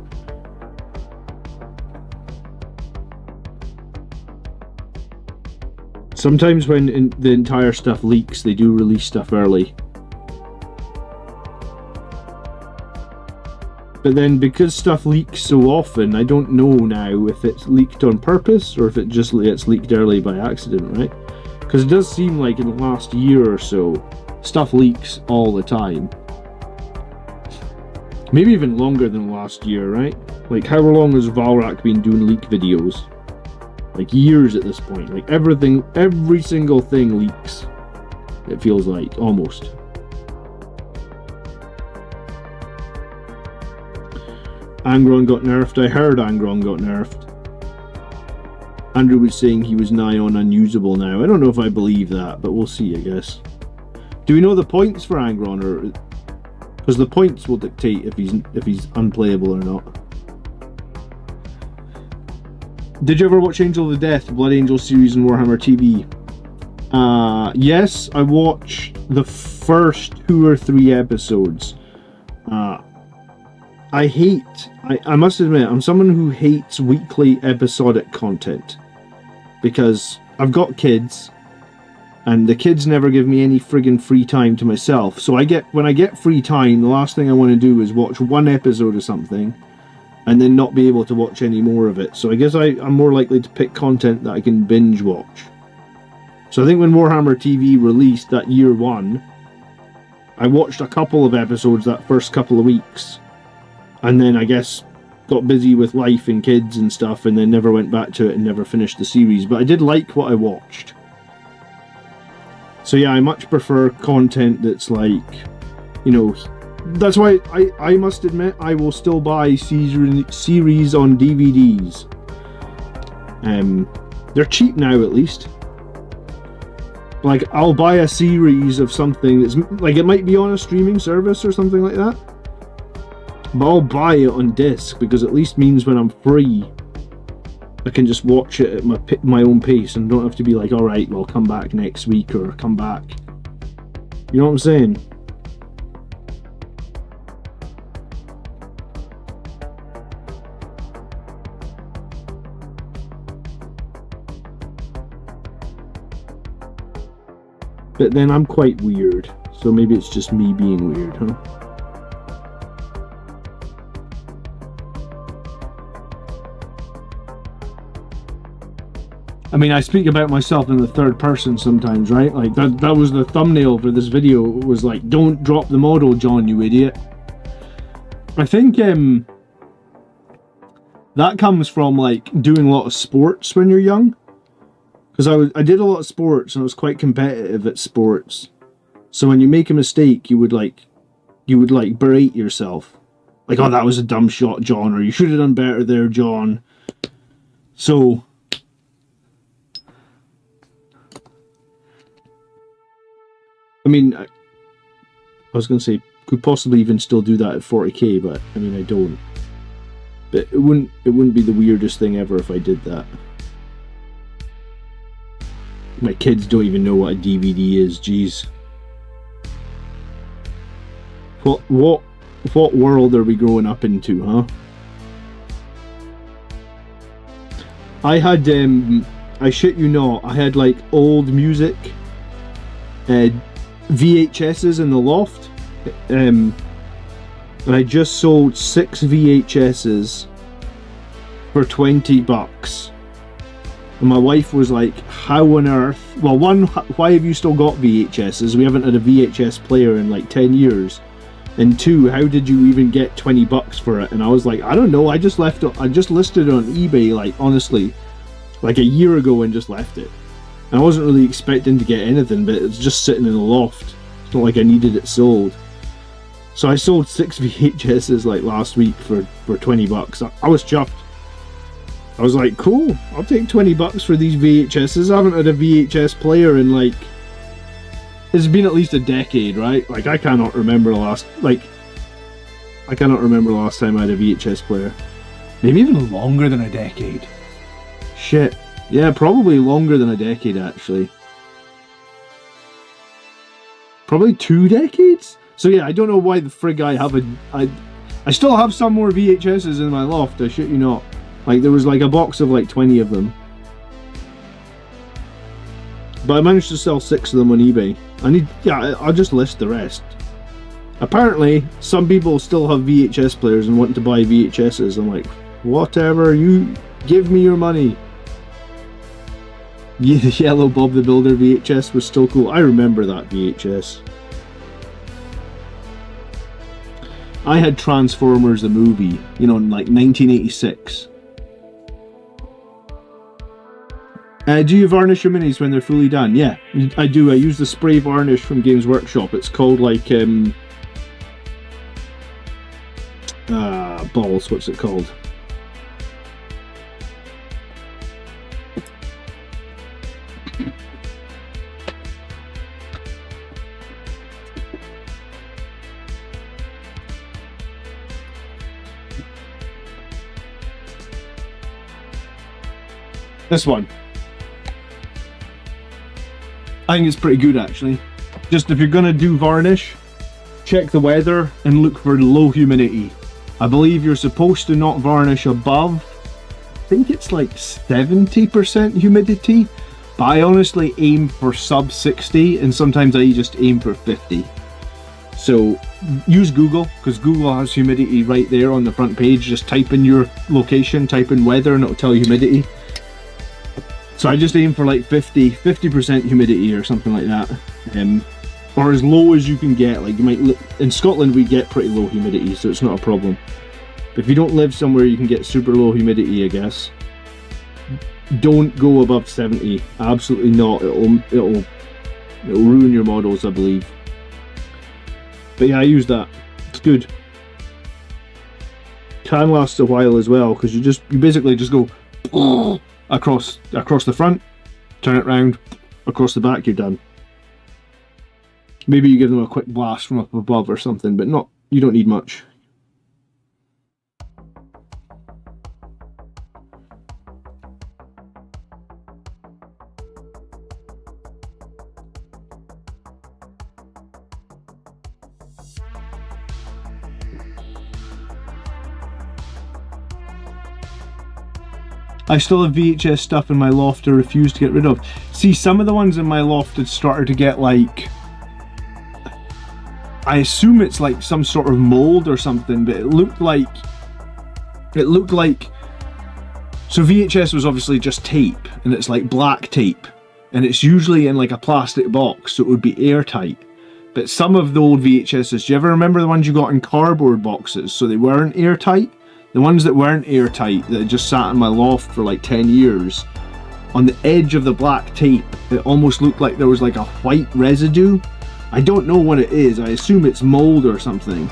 Sometimes when the entire stuff leaks, they do release stuff early. But then because stuff leaks so often, I don't know now if it's leaked on purpose or if it just gets leaked early by accident, right? Because it does seem like in the last year or so, stuff leaks all the time. Maybe even longer than last year, right? Like, how long has Valrak been doing leak videos? Like, years at this point. Like, everything, every single thing leaks. It feels like, almost. Angron got nerfed. I heard Angron got nerfed. Andrew was saying he was nigh on unusable now. I don't know if I believe that, but we'll see, I guess. Do we know the points for Angron, or because the points will dictate if he's unplayable or not? Did you ever watch Angel of the Death, Blood Angel series in Warhammer TV? Yes, I watched the first 2 or 3 episodes. I must admit, I'm someone who hates weekly episodic content because I've got kids And the kids never give me any friggin' free time to myself. So when I get free time, the last thing I want to do is watch one episode of something and then not be able to watch any more of it. So I guess I'm more likely to pick content that I can binge watch. So I think when Warhammer TV released that year one, I watched a couple of episodes that first couple of weeks. And then I guess got busy with life and kids and stuff and then never went back to it and never finished the series. But I did like what I watched. So yeah, I much prefer content that's like, you know, that's why I must admit I will still buy series on DVDs. They're cheap now at least. Like, I'll buy a series of something that's, like, it might be on a streaming service or something like that. But I'll buy it on disc because at least means when I'm free, I can just watch it at my own pace and don't have to be like, alright, well, come back next week or come back. You know what I'm saying? But then I'm quite weird, so maybe it's just me being weird, huh? I mean, I speak about myself in the third person sometimes, right? Like, that was the thumbnail for this video. It was like, don't drop the model, John, you idiot. I think that comes from, like, doing a lot of sports when you're young. Because I did a lot of sports, and I was quite competitive at sports. So when you make a mistake, you would berate yourself. Like, oh, that was a dumb shot, John, or you should have done better there, John. So I mean, I was going to say, could possibly even still do that at 40k, but I mean, I don't. But it wouldn't be the weirdest thing ever if I did that. My kids don't even know what a DVD is, jeez. What world are we growing up into, huh? I had, I shit you not, I had like old music, VHSs in the loft, and I just sold 6 VHSs for $20. And my wife was like, how on earth, well, one, why have you still got VHSs? We haven't had a VHS player in like 10 years. And 2, how did you even get $20 for it? And I was like, I don't know, I just listed it on eBay, like, honestly, like a year ago and just left it. And I wasn't really expecting to get anything, but it's just sitting in the loft. It's not like I needed it sold. So I sold 6 VHSs like last week for $20. I was chuffed. I was like, cool, I'll take $20 for these VHSs. I haven't had a VHS player in like, it's been at least a decade, right? Like, I cannot remember the last time I had a VHS player. Maybe even longer than a decade. Shit. Yeah, probably longer than a decade, actually. Probably 2 decades? So yeah, I don't know why the frig I still have some more VHSs in my loft, I shit you not. Like, there was like a box of like 20 of them. But I managed to sell 6 of them on eBay. I'll just list the rest. Apparently, some people still have VHS players and want to buy VHSs. I'm like, whatever, you give me your money. Yeah, the yellow Bob the Builder VHS was still cool. I remember that VHS. I had Transformers the movie, you know, in like 1986. Do you varnish your minis when they're fully done? Yeah, I do. I use the spray varnish from Games Workshop. It's called like, balls, what's it called? This one. I think it's pretty good, actually. Just if you're gonna do varnish, check the weather and look for low humidity. I believe you're supposed to not varnish above, I think it's like 70% humidity, But I honestly aim for sub 60, and sometimes I just aim for 50. So use Google, because Google has humidity right there on the front page. Just type in your location, type in weather, and it'll tell you humidity. So I just aim for like 50% humidity or something like that. Or as low as you can get. Like, you might in Scotland we get pretty low humidity, so it's not a problem. But if you don't live somewhere you can get super low humidity, I guess, don't go above 70. Absolutely not. It'll ruin your models, I believe. But yeah, I use that. It's good. Can last a while as well, because you basically just go across the front, turn it round, across the back, you're done. Maybe you give them a quick blast from up above or something, but you don't need much. I still have VHS stuff in my loft I refuse to get rid of. See, some of the ones in my loft had started to get like, I assume it's like some sort of mold or something, but it looked like, so VHS was obviously just tape, and it's like black tape, and it's usually in like a plastic box, so it would be airtight. But some of the old VHSs, do you ever remember the ones you got in cardboard boxes, so they weren't airtight? The ones that weren't airtight, that just sat in my loft for like 10 years, on the edge of the black tape, it almost looked like there was like a white residue. I don't know what it is. I assume it's mold or something.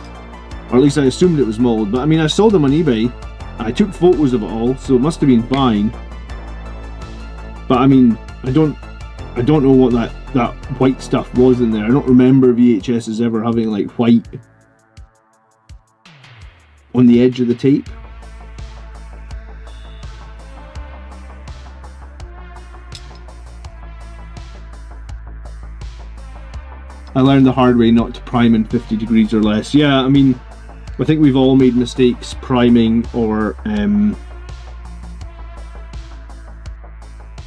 Or at least I assumed it was mold. But I mean, I sold them on eBay. I took photos of it all, so it must have been fine. But I mean, I don't know what that white stuff was in there. I don't remember VHSs ever having like white on the edge of the tape. I learned the hard way not to prime in 50 degrees or less. Yeah, I mean, I think we've all made mistakes priming or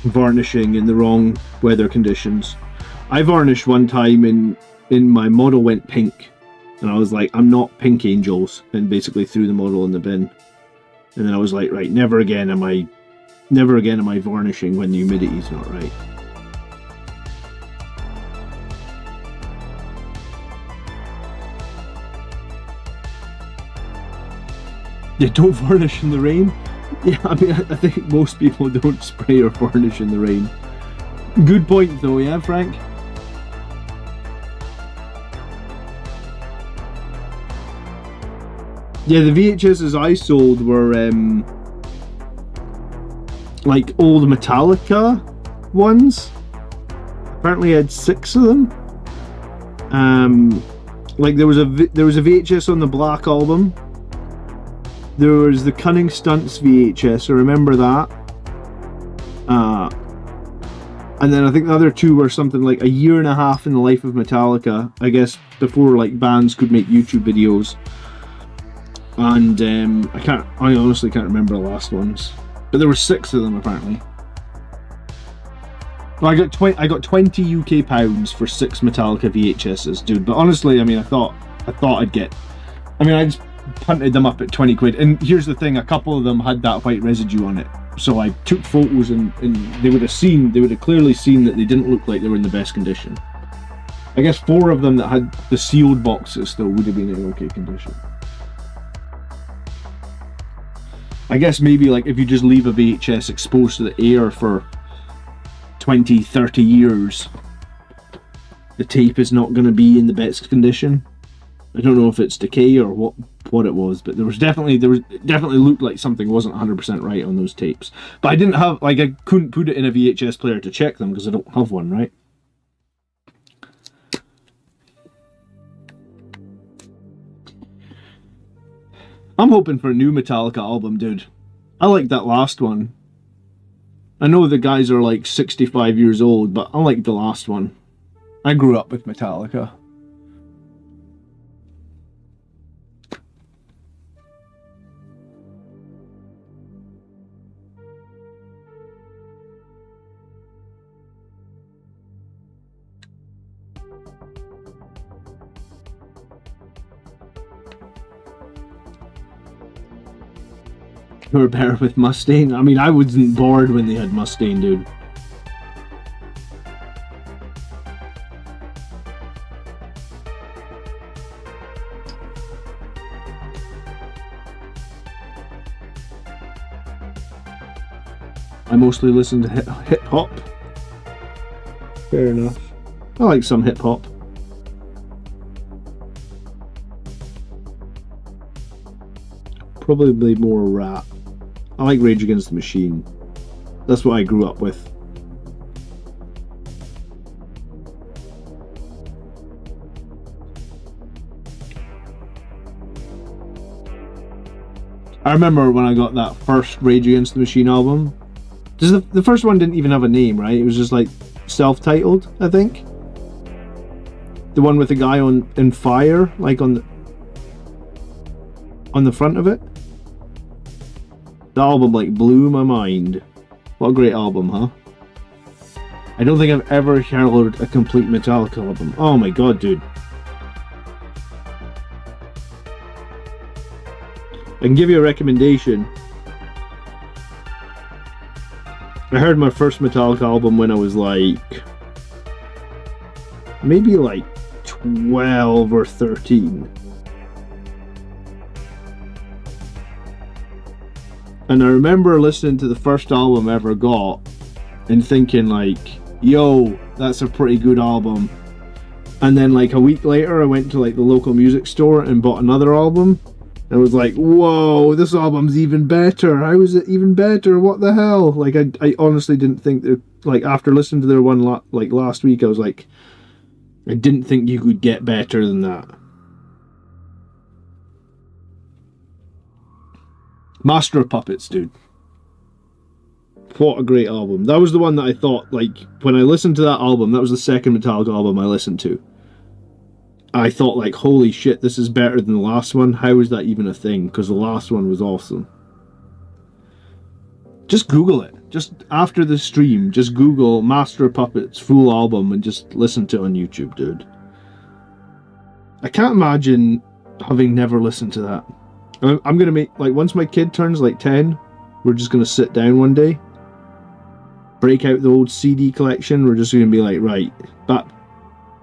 varnishing in the wrong weather conditions. I varnished one time and my model went pink. And I was like, I'm not pink angels, and basically threw the model in the bin. And then I was like, right, never again am I varnishing when the humidity's not right. Yeah, don't varnish in the rain. Yeah, I mean, I think most people don't spray or varnish in the rain. Good point though, yeah, Frank? Yeah, the VHSs I sold were like old Metallica ones. Apparently I had 6 of them. Like there was a VHS on the Black Album. There was the Cunning Stunts VHS, I remember that. And then I think the other 2 were something like a year and a half in the life of Metallica, I guess before like bands could make YouTube videos. And I honestly can't remember the last ones, but there were 6 of them apparently. Well, I got 20 UK pounds for 6 Metallica VHSs, dude. But honestly, I mean, I thought I'd get. I mean, I just punted them up at 20 quid. And here's the thing: a couple of them had that white residue on it, so I took photos, and they would have clearly seen that they didn't look like they were in the best condition. I guess 4 of them that had the sealed boxes though would have been in okay condition. I guess maybe like if you just leave a VHS exposed to the air for 20, 30 years, the tape is not going to be in the best condition. I don't know if it's decay or what it was, but it definitely looked like something wasn't 100% right on those tapes. But I couldn't put it in a VHS player to check them because I don't have one, right? I'm hoping for a new Metallica album, dude. I like that last one. I know the guys are like 65 years old, but I like the last one. I grew up with Metallica. Who were better with Mustaine? I mean, I wasn't bored when they had Mustaine, dude. I mostly listen to hip hop. Fair enough. I like some hip hop. Probably more rap. I like Rage Against the Machine. That's what I grew up with. I remember when I got that first Rage Against the Machine album. The first one didn't even have a name, right? It was just like self-titled, I think. The one with the guy in fire, like on the front of it. The album like blew my mind. What a great album, huh? I don't think I've ever heard a complete Metallica album. Oh my god, dude. I can give you a recommendation. I heard my first Metallica album when I was like maybe like 12 or 13. And I remember listening to the first album I ever got and thinking like, yo, that's a pretty good album. And then like a week later I went to like the local music store and bought another album. And was like, whoa, this album's even better. How is it even better? What the hell? Like, I honestly didn't think that, like, after listening to their one, like, last week, I was like, I didn't think you could get better than that. Master of Puppets, dude. What a great album. That was the one that I thought, like, when I listened to that album, that was the second Metallica album I listened to. I thought like, holy shit, this is better than the last one. How is that even a thing? Because the last one was awesome. Just Google it. Just after the stream, just Google Master of Puppets full album and just listen to it on YouTube, dude. I can't imagine having never listened to that. I'm gonna make, like, once my kid turns like 10, we're just gonna sit down one day, break out the old CD collection. We're just gonna be like, right,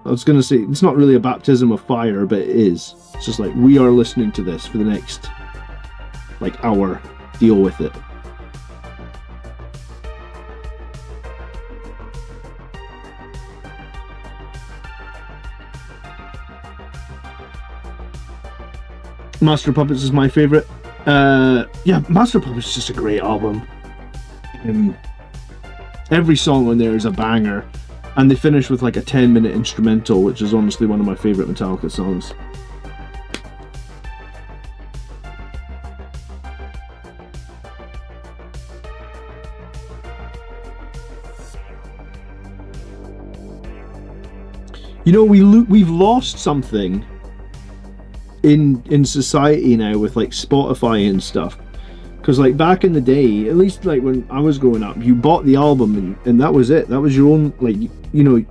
I was going to say, it's not really a baptism of fire, but it is. It's just like, we are listening to this for the next, like, hour. Deal with it. Master of Puppets is my favourite. Yeah, Master of Puppets is just a great album. Every song on there is a banger. And they finish with like a 10-minute instrumental, which is honestly one of my favourite Metallica songs. You know, we've lost something in society now with like Spotify and stuff. Because like back in the day, at least like when I was growing up, you bought the album and that was it. That was your own, like, you know,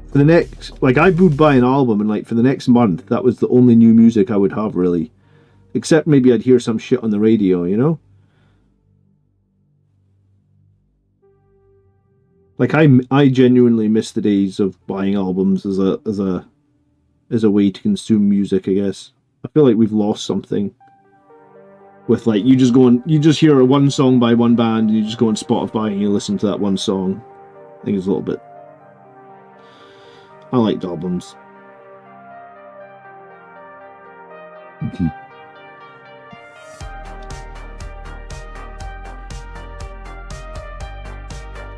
for the next, like I would buy an album and like for the next month, that was the only new music I would have really. Except maybe I'd hear some shit on the radio, you know? Like I genuinely miss the days of buying albums as a way to consume music, I guess. I feel like we've lost something. With like, you just hear one song by one band and you just go on Spotify and you listen to that one song. I think it's a little bit... I liked albums.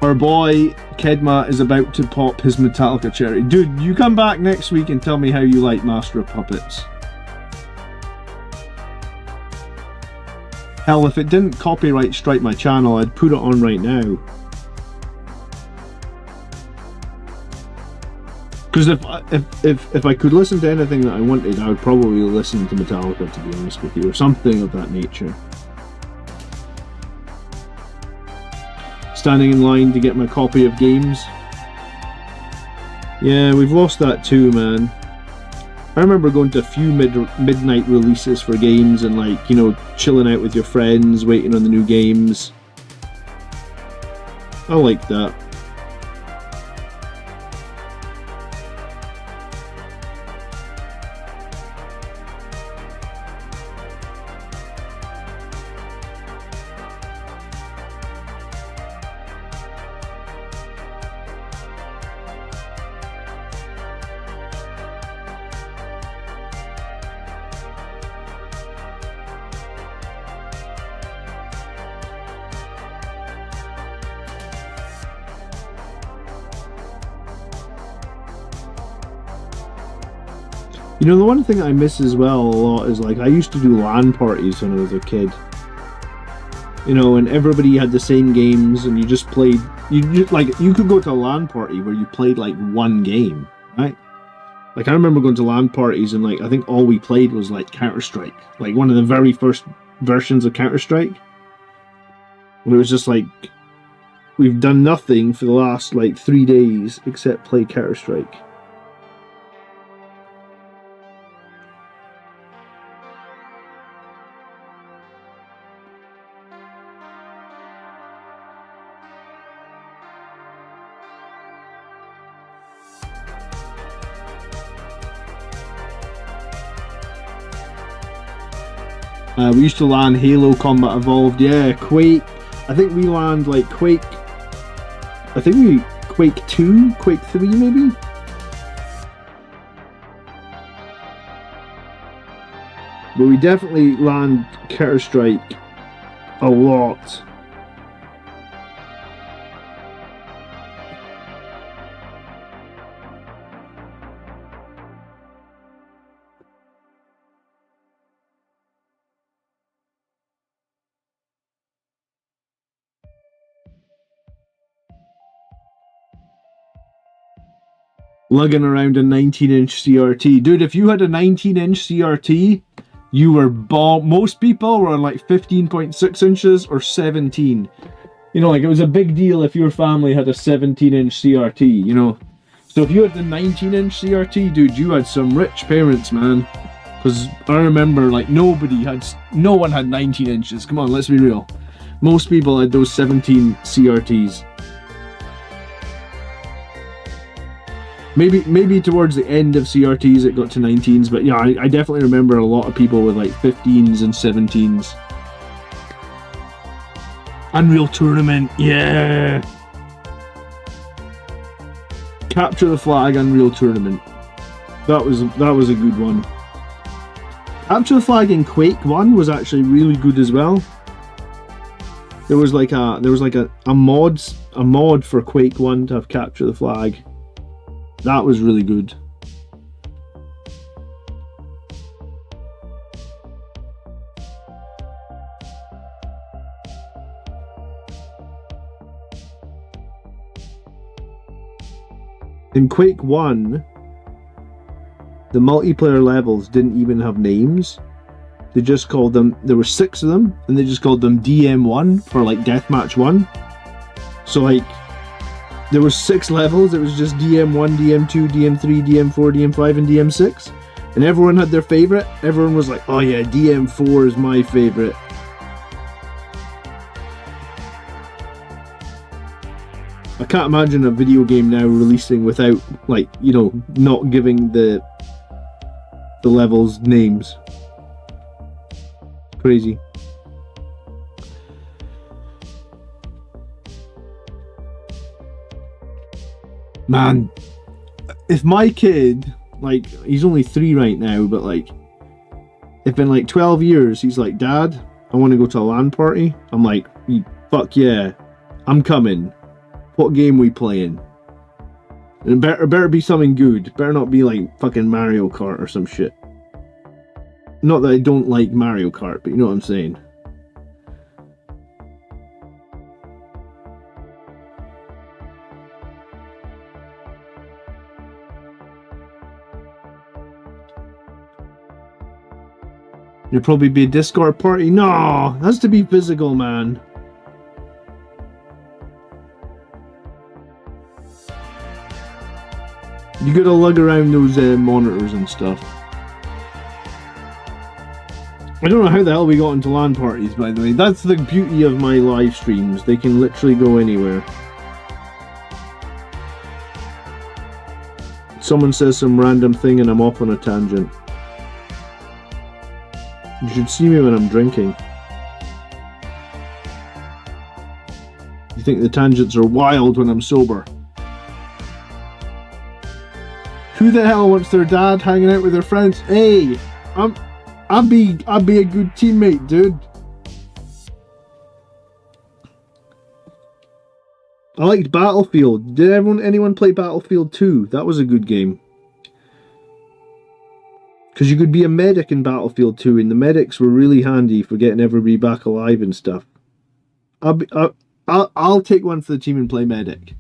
Our boy Kedma is about to pop his Metallica cherry. Dude, you come back next week and tell me how you like Master of Puppets. Hell, if it didn't copyright strike my channel, I'd put it on right now. Because if I could listen to anything that I wanted, I would probably listen to Metallica, to be honest with you, or something of that nature. Standing in line to get my copy of games. Yeah, we've lost that too, man. I remember going to a few midnight releases for games and, like, you know, chilling out with your friends, waiting on the new games. I like that. You know, the one thing I miss as well a lot is, like, I used to do LAN parties when I was a kid. You know, and everybody had the same games, and you just played. You could go to a LAN party where you played like one game, right? Like, I remember going to LAN parties, and, like, I think all we played was like Counter-Strike, like one of the very first versions of Counter-Strike. And it was just like, we've done nothing for the last like 3 days except play Counter-Strike. We used to LAN Halo Combat Evolved, yeah, Quake. I think we LANed like Quake. I think we Quake 2, Quake 3 maybe? But we definitely LANed Counter-Strike a lot. Lugging around a 19-inch CRT. Dude, if you had a 19-inch CRT, you were most people were on like 15.6 inches or 17. You know, like, it was a big deal if your family had a 17-inch CRT, you know. So if you had the 19-inch CRT, dude, you had some rich parents, man. Because I remember, like, no one had 19 inches. Come on, let's be real. Most people had those 17 CRTs. Maybe towards the end of CRTs it got to 19s, but yeah, I definitely remember a lot of people with like 15s and 17s. Unreal Tournament, yeah! Capture the Flag Unreal Tournament. That was a good one. Capture the Flag in Quake 1 was actually really good as well. There was like a mod for Quake 1 to have Capture the Flag. That was really good. In Quake 1, the multiplayer levels didn't even have names. They just called them, there were 6 of them, and they just called them DM1 for like Deathmatch 1. So, like, there were 6 levels. It was just DM1, DM2, DM3, DM4, DM5, and DM6. And everyone had their favorite. Everyone was like, oh yeah, DM4 is my favorite. I can't imagine a video game now releasing without, like, you know, not giving the levels names. Crazy. Man, if my kid, like, he's only 3 right now, but like, if in like 12 years he's like, Dad, I want to go to a LAN party, I'm like, fuck yeah, I'm coming. What game we playing? And it better be something good. Better not be like fucking Mario Kart or some shit. Not that I don't like Mario Kart, but you know what I'm saying. It'll probably be a Discord party. No, it has to be physical, man. You gotta lug around those monitors and stuff. I don't know how the hell we got into LAN parties, by the way. That's the beauty of my live streams. They can literally go anywhere. Someone says some random thing and I'm off on a tangent. You should see me when I'm drinking. You think the tangents are wild when I'm sober. Who the hell wants their dad hanging out with their friends? Hey, I'd be a good teammate, dude. I liked Battlefield. Did anyone play Battlefield 2? That was a good game. Because you could be a medic in Battlefield 2, and the medics were really handy for getting everybody back alive and stuff. I'll take one for the team and play medic.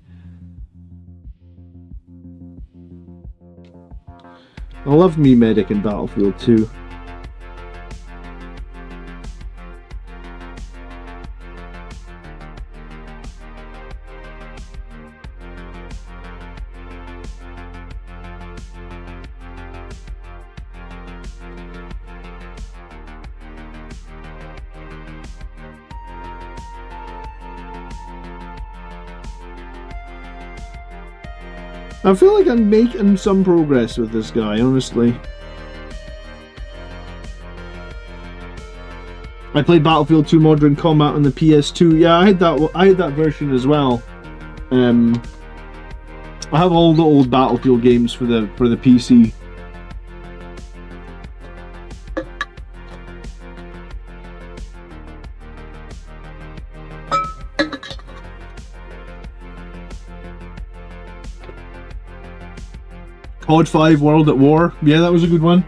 I loved me medic in Battlefield 2. I feel like I'm making some progress with this guy, honestly. I played Battlefield 2 Modern Combat on the PS2. Yeah, I had that version as well. I have all the old Battlefield games for the PC. COD 5 World at War. Yeah, that was a good one.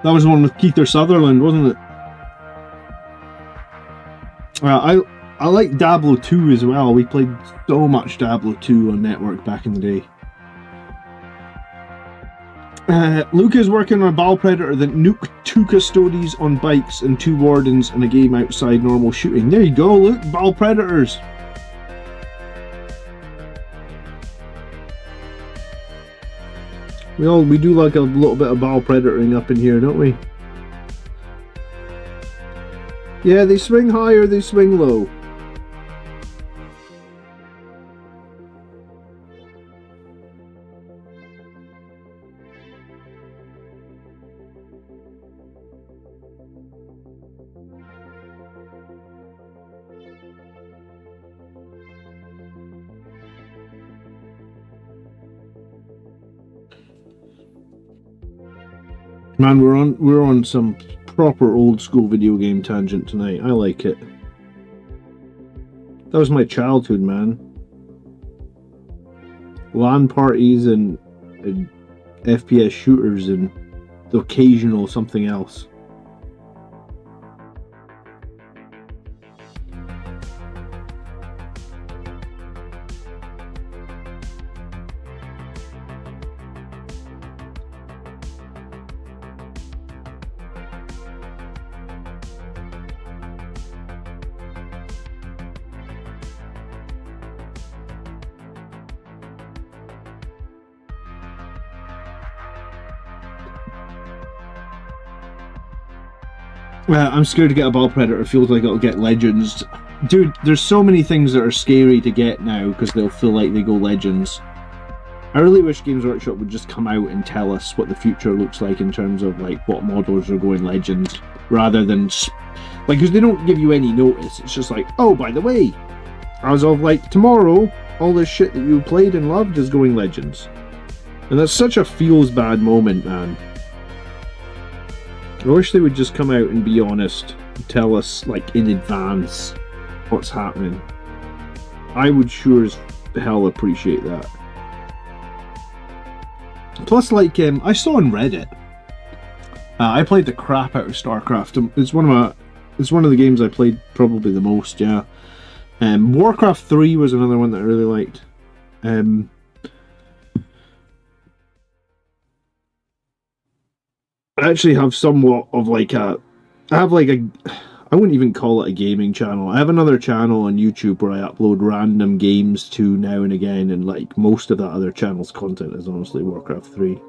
That was the one with Keith Sutherland, wasn't it? I like Diablo 2 as well. We played so much Diablo 2 on Network back in the day. Luke is working on a Battle Predator that nuked 2 custodies on bikes and 2 wardens in a game outside normal shooting. There you go, Luke. Battle Predators. We do like a little bit of Battle Predatoring up in here, don't we? Yeah, they swing high or they swing low. Man, we're on some proper old school video game tangent tonight. I like it. That was my childhood, man. LAN parties and FPS shooters and the occasional something else. I'm scared to get a Battle Predator. It feels like it'll get Legends. Dude, there's so many things that are scary to get now because they'll feel like they go Legends. I really wish Games Workshop would just come out and tell us what the future looks like in terms of like what models are going Legends, rather than like, because they don't give you any notice. It's just like, oh, by the way, as of like tomorrow, all this shit that you played and loved is going Legends. And that's such a feels bad moment, man. I wish they would just come out and be honest and tell us, like, in advance what's happening. I would sure as hell appreciate that. Plus, like, I saw on Reddit, I played the crap out of StarCraft. It's one of the games I played probably the most, yeah. Warcraft 3 was another one that I really liked. I actually have somewhat of like I have like I wouldn't even call it a gaming channel. I have another channel on YouTube where I upload random games to now and again, and like most of that other channel's content is honestly Warcraft 3.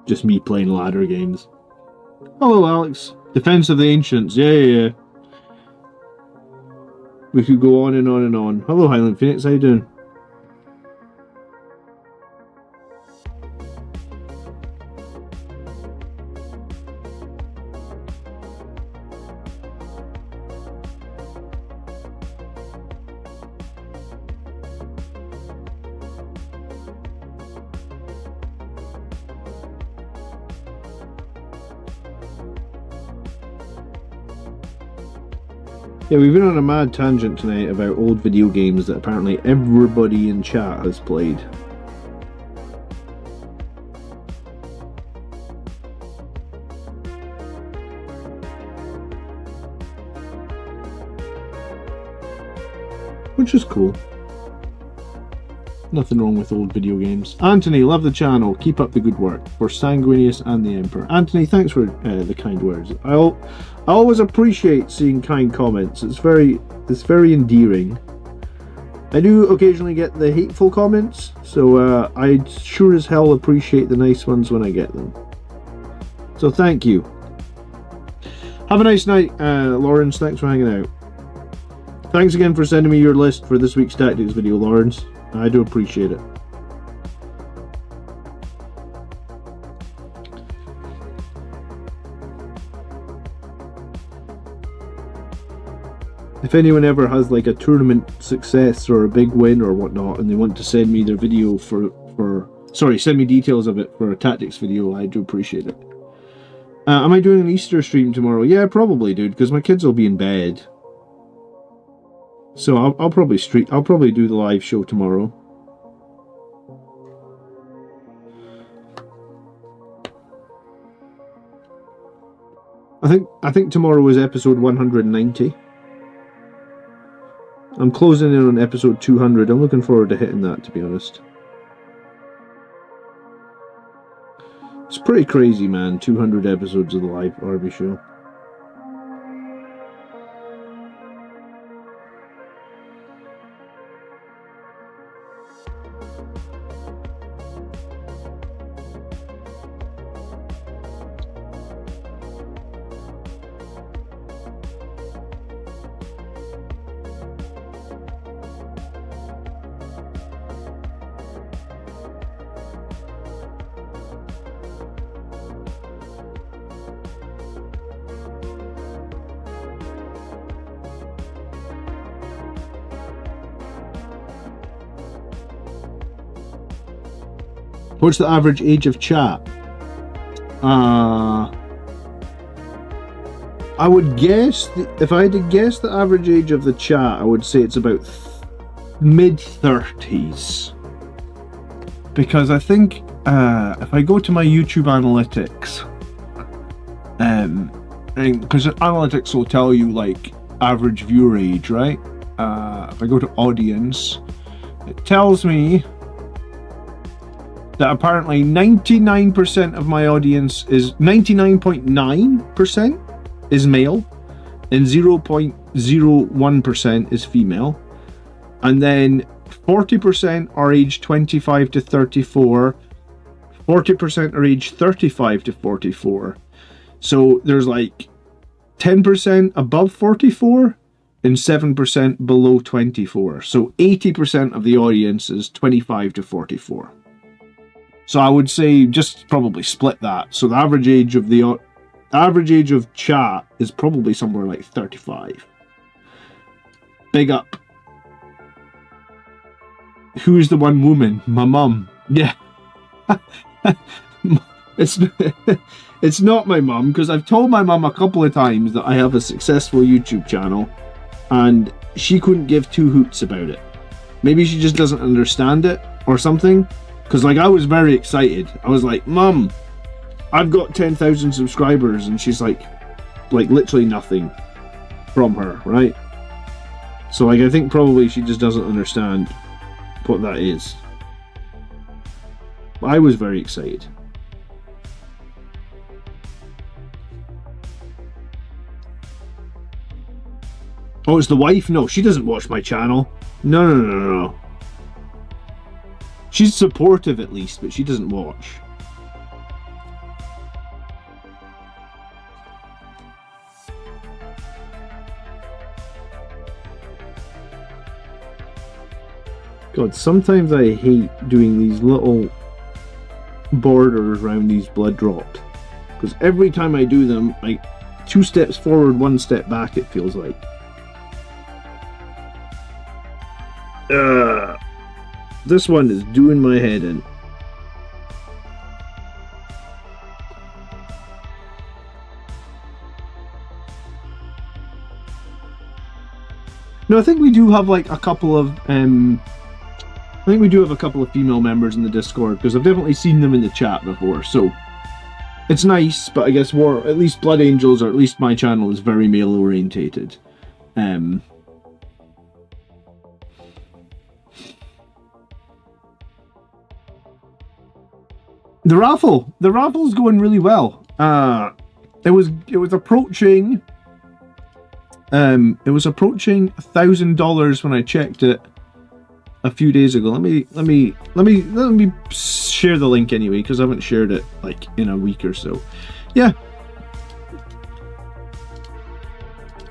Just me playing ladder games. Hello, Alex. Defense of the Ancients. Yeah. We could go on and on and on. Hello, Highland Phoenix. How you doing? Yeah, we've been on a mad tangent tonight about old video games that apparently everybody in chat has played. Which is cool. Nothing wrong with old video games. Anthony, love the channel. Keep up the good work. For Sanguinius and the Emperor. Anthony, thanks for the kind words. I always appreciate seeing kind comments. It's very endearing. I do occasionally get the hateful comments, so I sure as hell appreciate the nice ones when I get them. So thank you. Have a nice night, Lawrence. Thanks for hanging out. Thanks again for sending me your list for this week's tactics video, Lawrence. I do appreciate it. If anyone ever has like a tournament success or a big win or whatnot, and they want to send me their video send me details of it for a tactics video, I do appreciate it. Am I doing an Easter stream tomorrow? Yeah, probably, dude, because my kids will be in bed. So I'll probably do the live show tomorrow. I think tomorrow is episode 190. I'm closing in on episode 200. I'm looking forward to hitting that, to be honest. It's pretty crazy, man. 200 episodes of the live RB show. What's the average age of chat? I would guess, if I had to guess the average age of the chat, I would say it's about mid-30s. Because I think if I go to my YouTube analytics, because analytics will tell you like average viewer age, right? If I go to audience, it tells me that apparently 99% of my audience is 99.9% is male and 0.01% is female, and then 40% are aged 25 to 34, 40% are aged 35 to 44. So there's like 10% above 44 and 7% below 24. So 80% of the audience is 25 to 44. So I would say just probably split that. So the average age of chat is probably somewhere like 35. Big up. Who's the one woman? My mum. Yeah. It's not my mum, because I've told my mum a couple of times that I have a successful YouTube channel, and she couldn't give two hoots about it. Maybe she just doesn't understand it or something. Because like I was very excited. I was like, Mum, I've got 10,000 subscribers, and she's like literally nothing from her, right? So like I think probably she just doesn't understand what that is. I was very excited. Oh, it's the wife? No, she doesn't watch my channel. No, no, no, no, no. She's supportive at least, but she doesn't watch. God, sometimes I hate doing these little borders around these blood drops. Because every time I do them, like 2 steps forward, 1 step back, it feels like. This one is doing my head in. No, I think we do have like a couple of I think we do have a couple of female members in the Discord, because I've definitely seen them in the chat before, so it's nice, but I guess at least Blood Angels, or at least my channel, is very male orientated. The raffle's going really well. It was approaching $1,000 when I checked it a few days ago. Let me share the link anyway, because I haven't shared it like in a week or so. Yeah,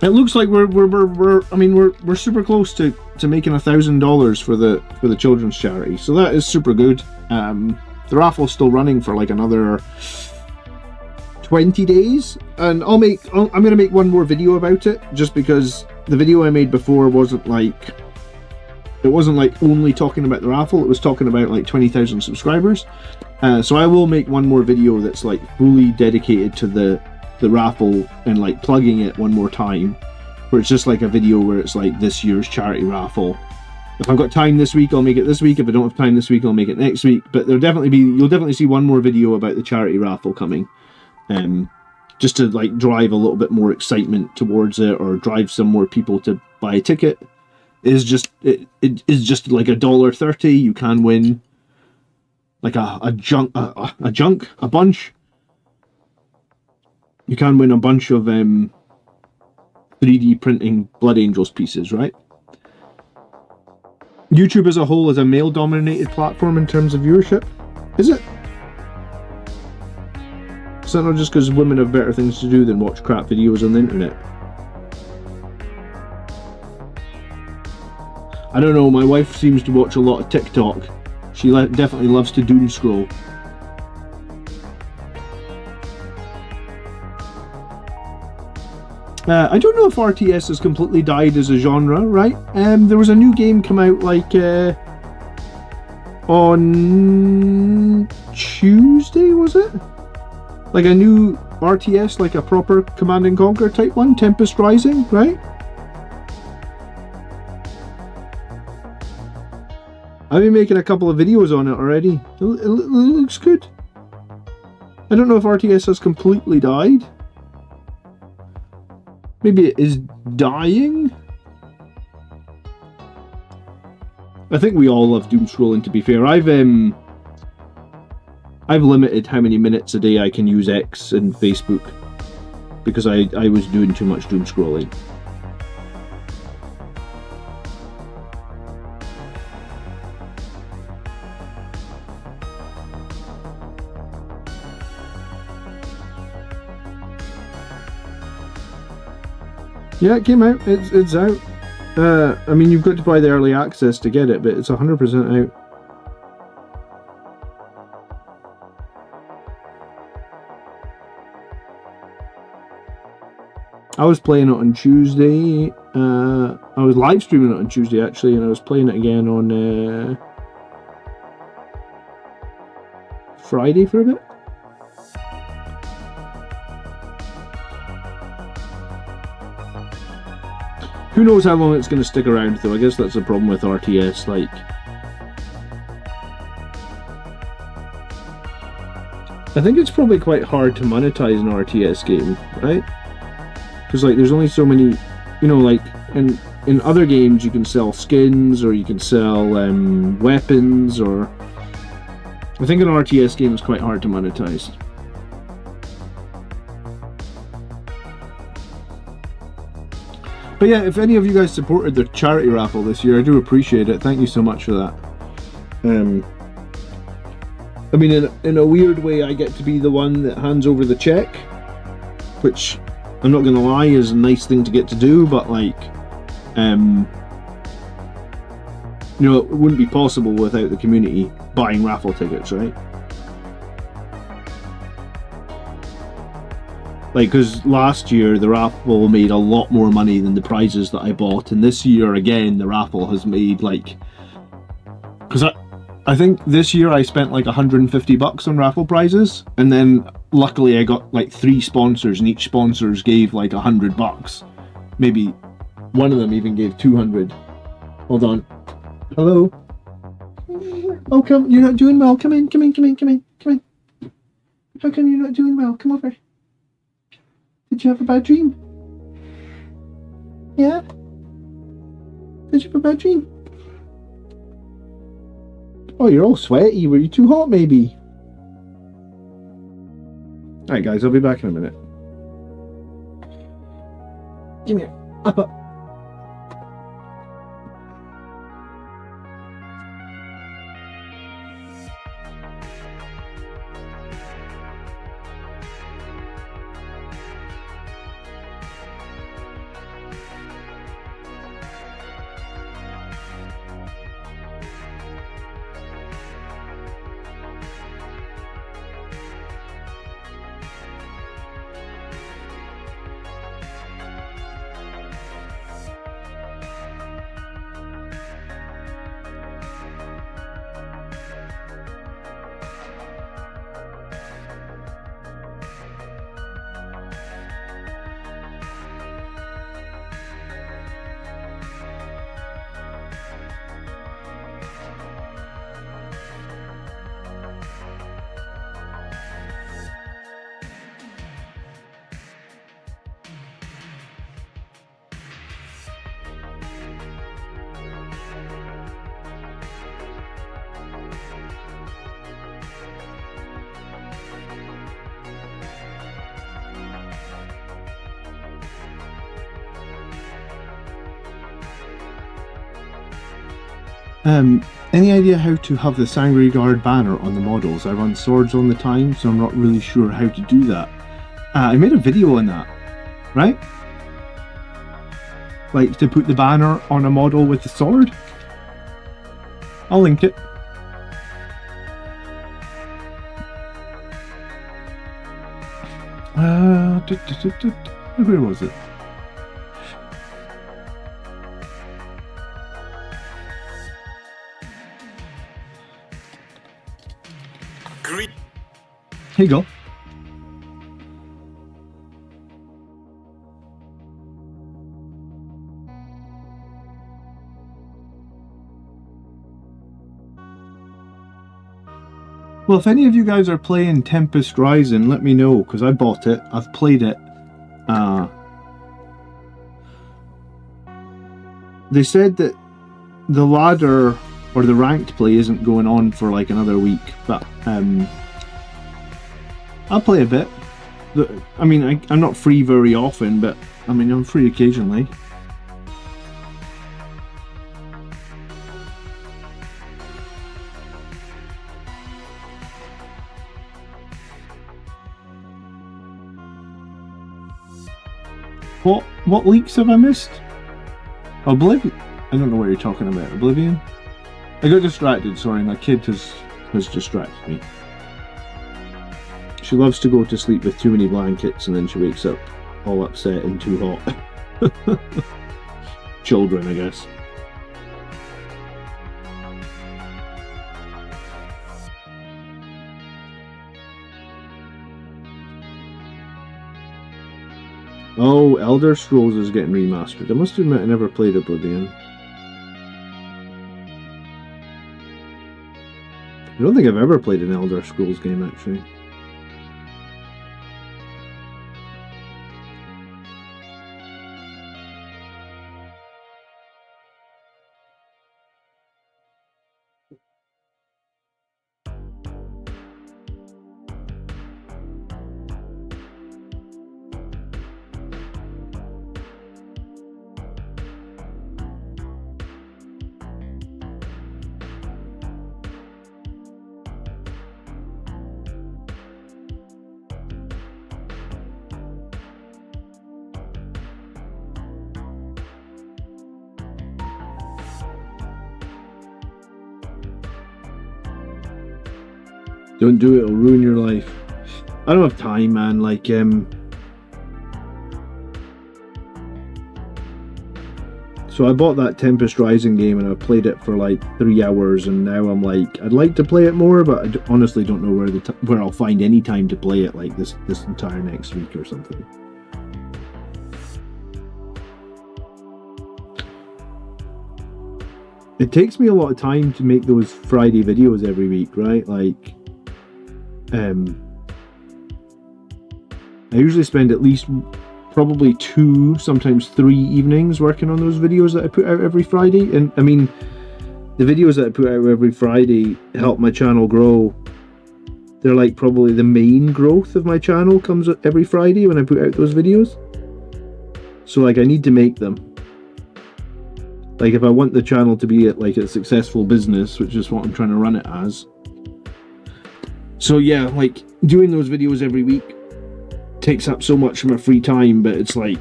it looks like we're super close to making $1,000 for the children's charity, so that is super good. The raffle's still running for like another 20 days, and I'm gonna make one more video about it, just because the video I made before wasn't like only talking about the raffle. It was talking about like 20,000 subscribers. So I will make one more video that's like fully dedicated to the raffle and like plugging it one more time, where it's just like a video where it's like this year's charity raffle. If I've got time this week, I'll make it this week. If I don't have time this week, I'll make it next week. But you'll definitely see one more video about the charity raffle coming. Just to like drive a little bit more excitement towards it, or drive some more people to buy a ticket. It is just like $1.30. You can win like a bunch. You can win a bunch of 3D printing Blood Angels pieces, right? YouTube as a whole is a male-dominated platform in terms of viewership. Is it? Is that not just because women have better things to do than watch crap videos on the internet? I don't know, my wife seems to watch a lot of TikTok. She definitely loves to doom scroll. I don't know if RTS has completely died as a genre, right? There was a new game come out like on Tuesday, was it? Like a new RTS, like a proper Command and Conquer type one, Tempest Rising, right? I've been making a couple of videos on it already. It looks good. I don't know if RTS has completely died. Maybe it is dying? I think we all love doom scrolling, to be fair. I've limited how many minutes a day I can use X and Facebook, because I was doing too much doom scrolling. Yeah, it came out. It's out. I mean, you've got to buy the early access to get it, but it's 100% out. I was playing it on Tuesday. I was live streaming it on Tuesday actually, and I was playing it again on Friday for a bit. Who knows how long it's going to stick around, though. I guess that's the problem with RTS. Like, I think it's probably quite hard to monetize an RTS game, right? Because like, there's only so many, you know, like in other games you can sell skins, or you can sell weapons, or I think an RTS game is quite hard to monetize. But yeah, if any of you guys supported the charity raffle this year, I do appreciate it. Thank you so much for that. I mean, in a weird way, I get to be the one that hands over the check, which, I'm not gonna lie, is a nice thing to get to do, but like, you know, it wouldn't be possible without the community buying raffle tickets, right? Like, because last year the raffle made a lot more money than the prizes that I bought, and this year again the raffle has made like, because I think this year I spent like $150 on raffle prizes, and then luckily I got like 3 sponsors, and each sponsors gave like $100. Maybe one of them even gave 200. Hold on. Hello. Oh, come! You're not doing well. Come in. Come in. Come in. Come in. Come in. How come you're not doing well? Come over. Did you have a bad dream? Yeah? Did you have a bad dream? Oh, you're all sweaty. Were you too hot, maybe? Alright, guys, I'll be back in a minute. Come here. Up. Any idea how to have the Sangre Guard banner on the models? I run swords all the time, so I'm not really sure how to do that. I made a video on that, right? Like, to put the banner on a model with the sword. I'll link it. Where was it? Here you go. Well, if any of you guys are playing Tempest Rising, let me know, because I bought it. I've played it. They said that the ladder or the ranked play isn't going on for like another week, but I'll play a bit. I mean, I'm not free very often, but I mean, I'm free occasionally. What leaks have I missed? Oblivion? I don't know what you're talking about. Oblivion? I got distracted, sorry, my kid has distracted me. She loves to go to sleep with too many blankets and then she wakes up all upset and too hot. Children, I guess. Oh, Elder Scrolls is getting remastered. I must admit I never played Oblivion. I don't think I've ever played an Elder Scrolls game, actually. Don't do it, it'll ruin your life. I don't have time, man. Like, so I bought that Tempest Rising game and I played it for like 3 hours, and now I'm like, I'd like to play it more, but I honestly don't know where I'll find any time to play it, like this entire next week or something. It takes me a lot of time to make those Friday videos every week, right? Like, I usually spend at least probably 2, sometimes 3 evenings working on those videos that I put out every Friday. And I mean, the videos that I put out every Friday help my channel grow. They're like probably the main growth of my channel comes every Friday when I put out those videos. So like, I need to make them. Like, if I want the channel to be like a successful business, which is what I'm trying to run it as. So yeah, like, doing those videos every week takes up so much of my free time, but it's like,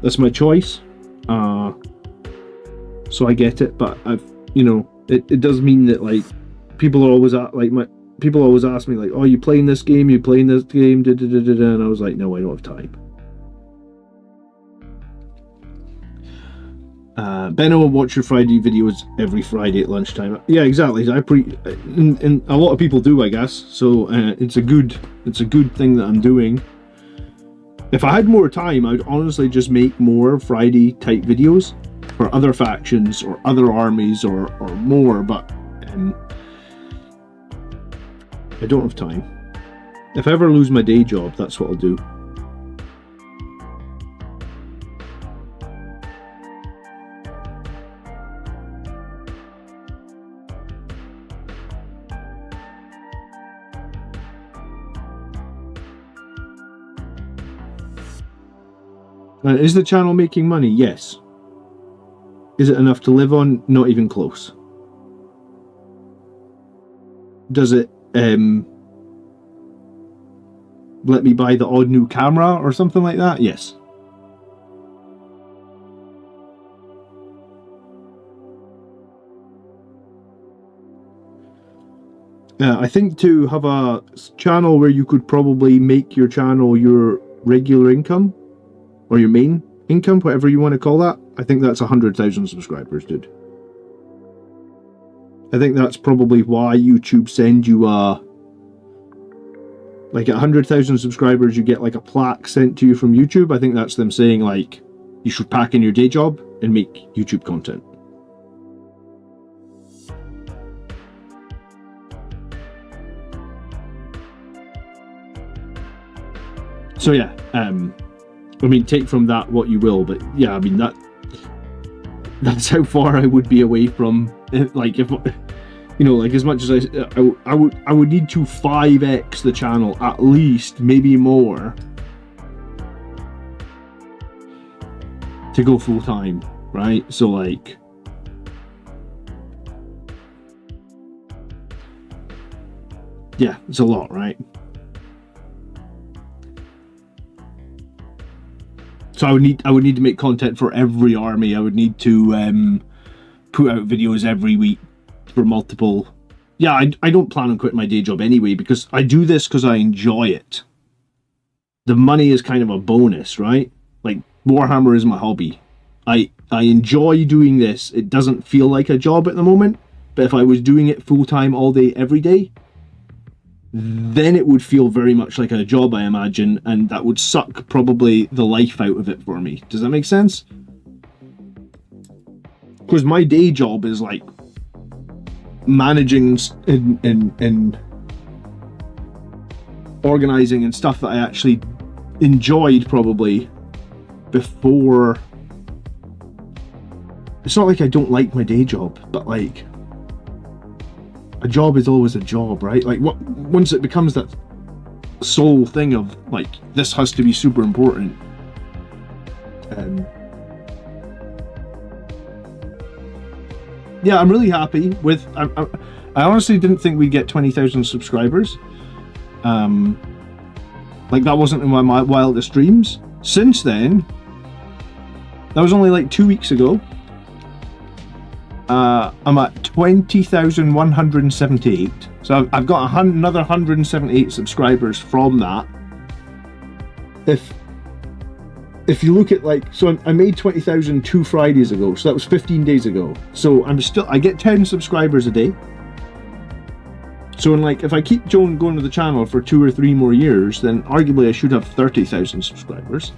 that's my choice. So I get it, but I've, you know, it does mean that like, people are always people always ask me like, oh, you playing this game? You playing this game? And I was like, no, I don't have time. Benno will watch your Friday videos every Friday at lunchtime. Yeah, exactly. And a lot of people do, I guess. So it's a good thing that I'm doing. If I had more time, I'd honestly just make more Friday type videos for other factions or other armies or more. But I don't have time. If I ever lose my day job, that's what I'll do. Is the channel making money? Yes. Is it enough to live on? Not even close. Does it let me buy the odd new camera or something like that? Yes. I think to have a channel where you could probably make your channel your regular income, or your main income, whatever you want to call that, I think that's 100,000 subscribers, dude. I think that's probably why YouTube send you like at 100,000 subscribers, you get like a plaque sent to you from YouTube. I think that's them saying like, you should pack in your day job and make YouTube content. So yeah, I mean, take from that what you will, but yeah, I mean, that's how far I would be away from, like, if, you know, like, as much as I would need to 5x the channel, at least, maybe more, to go full time, right? So, like, yeah, it's a lot, right? So I would need to make content for every army. I would need to put out videos every week for multiple. Yeah, I don't plan on quitting my day job anyway, because I do this because I enjoy it. The money is kind of a bonus, right? Like, Warhammer is my hobby. I enjoy doing this. It doesn't feel like a job at the moment, but if I was doing it full time all day every day, then it would feel very much like a job, I imagine, and that would suck probably the life out of it for me. Does that make sense? Because my day job is like managing and organizing and stuff that I actually enjoyed probably before. It's not like I don't like my day job, but like, a job is always a job, right? Like, once it becomes that sole thing of like, this has to be super important, yeah, I'm really happy with. I honestly didn't think we'd get 20,000 subscribers. Like, that wasn't in my wildest dreams. Since then, that was only like 2 weeks ago, I'm at 20,178. So I've got another 178 subscribers from that. If you look at so I made 20,000 2 Fridays ago, so that was 15 days ago. So I get 10 subscribers a day. So if I keep going to the channel for 2 or 3 more years, then arguably I should have 30,000 subscribers.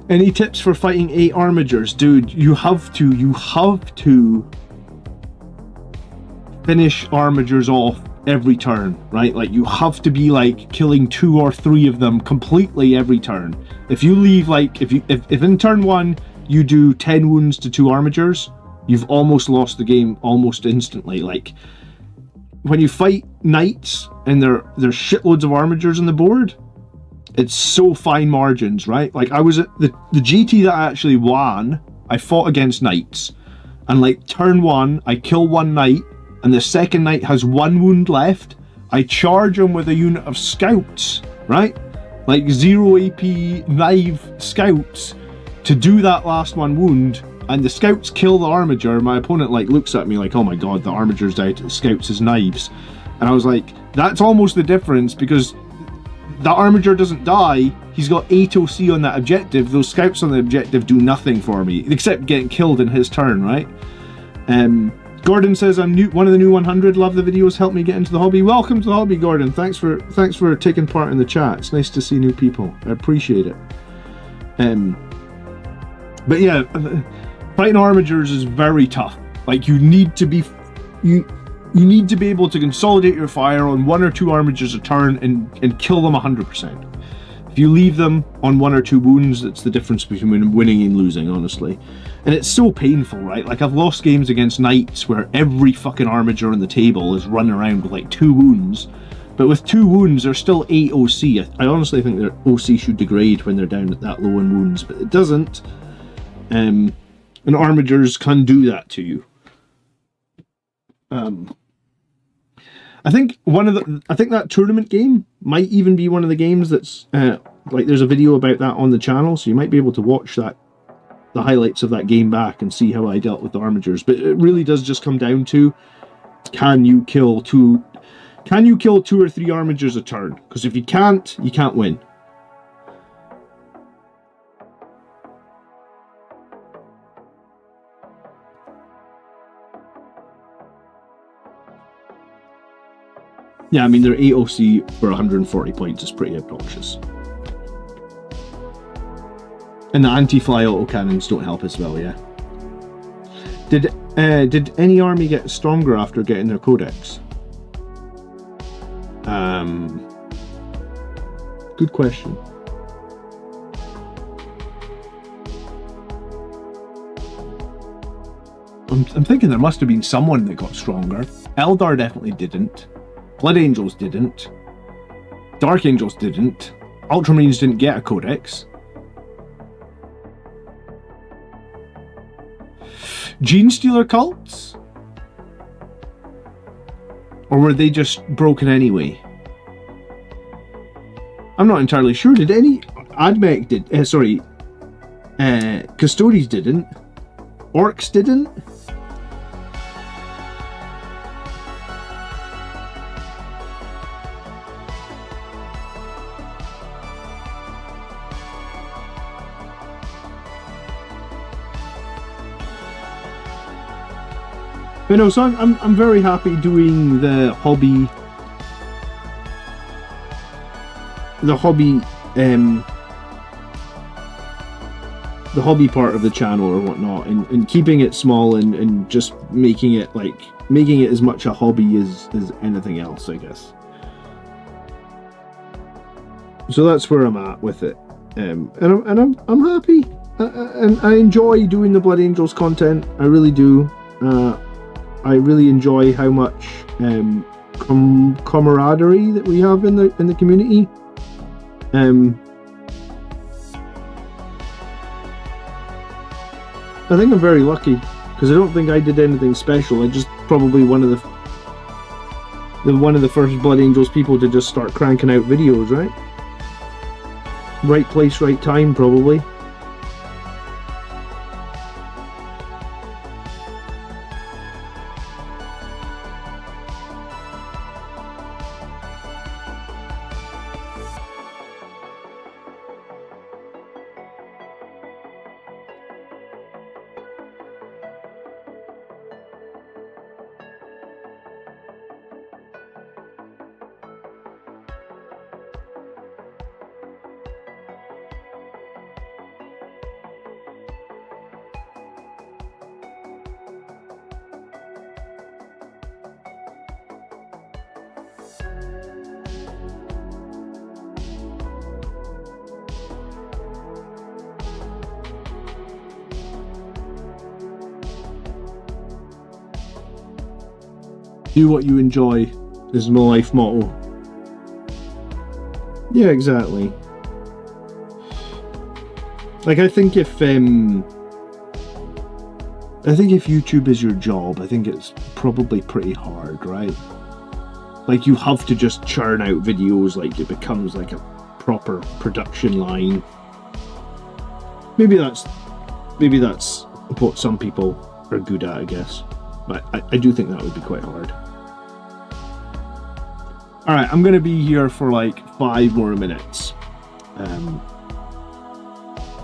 Any tips for fighting 8 armigers? Dude, you have to finish armigers off every turn, right? You have to be killing 2 or 3 of them completely every turn. If you leave if in turn 1 you do 10 wounds to 2 armigers, you've almost lost the game almost instantly. When you fight knights and there's shitloads of armigers on the board, it's so fine margins, right? I was at the GT that I actually won, I fought against knights, and turn 1 I kill 1 knight, and the second knight has 1 wound left. I charge him with a unit of scouts, right? 0 AP knife scouts to do that last 1 wound, and the scouts kill the armiger. My opponent looks at me oh my god, the armiger's died to the scouts as knives. And I was that's almost the difference, because the armiger doesn't die, he's got 8 OC on that objective. Those scouts on the objective do nothing for me, except getting killed in his turn, right? Gordon says, I'm one of the new 100, love the videos, help me get into the hobby. Welcome to the hobby, Gordon. Thanks for taking part in the chat. It's nice to see new people. I appreciate it. But yeah, fighting armigers is very tough. You need to be able to consolidate your fire on 1 or 2 armigers a turn and kill them 100%. If you leave them on 1 or 2 wounds, it's the difference between winning and losing, honestly. And it's so painful, right? I've lost games against knights where every fucking armiger on the table is running around with 2 wounds. But with 2 wounds, they're still 8 OC. I honestly think their OC should degrade when they're down at that low in wounds, but it doesn't. And armigers can do that to you. I think that tournament game might even be one of the games that's there's a video about that on the channel, so you might be able to watch the highlights of that game back and see how I dealt with the armigers. But it really does just come down to, can you kill 2 or 3 armigers a turn? Because if you can't win. Yeah, I mean, their 8 OC for 140 points is pretty obnoxious. And the anti-fly autocannons don't help as well, yeah. Did any army get stronger after getting their codex? Good question. I'm thinking there must have been someone that got stronger. Eldar definitely didn't. Blood Angels didn't. Dark Angels didn't. Ultramarines didn't get a codex. Gene Stealer cults? Or were they just broken anyway? I'm not entirely sure. Did any... Admech did... Custodes didn't. Orcs didn't. But no, so I'm very happy doing the hobby part of the channel or whatnot, and keeping it small and just making it as much a hobby as anything else, I guess. So that's where I'm at with it, and I'm happy, and I enjoy doing the Blood Angels content. I really do. I really enjoy how much camaraderie that we have in the community. I think I'm very lucky because I don't think I did anything special. I just probably one of the first Blood Angels people to just start cranking out videos, right? Right place, right time, probably. Do what you enjoy is my life motto. Yeah, exactly. Like, I think if YouTube is your job, I think it's probably pretty hard, right? Like, you have to just churn out videos, like it becomes like a proper production line. Maybe that's what some people are good at, I guess. But I do think that would be quite hard. Alright, I'm going to be here for like 5 more minutes.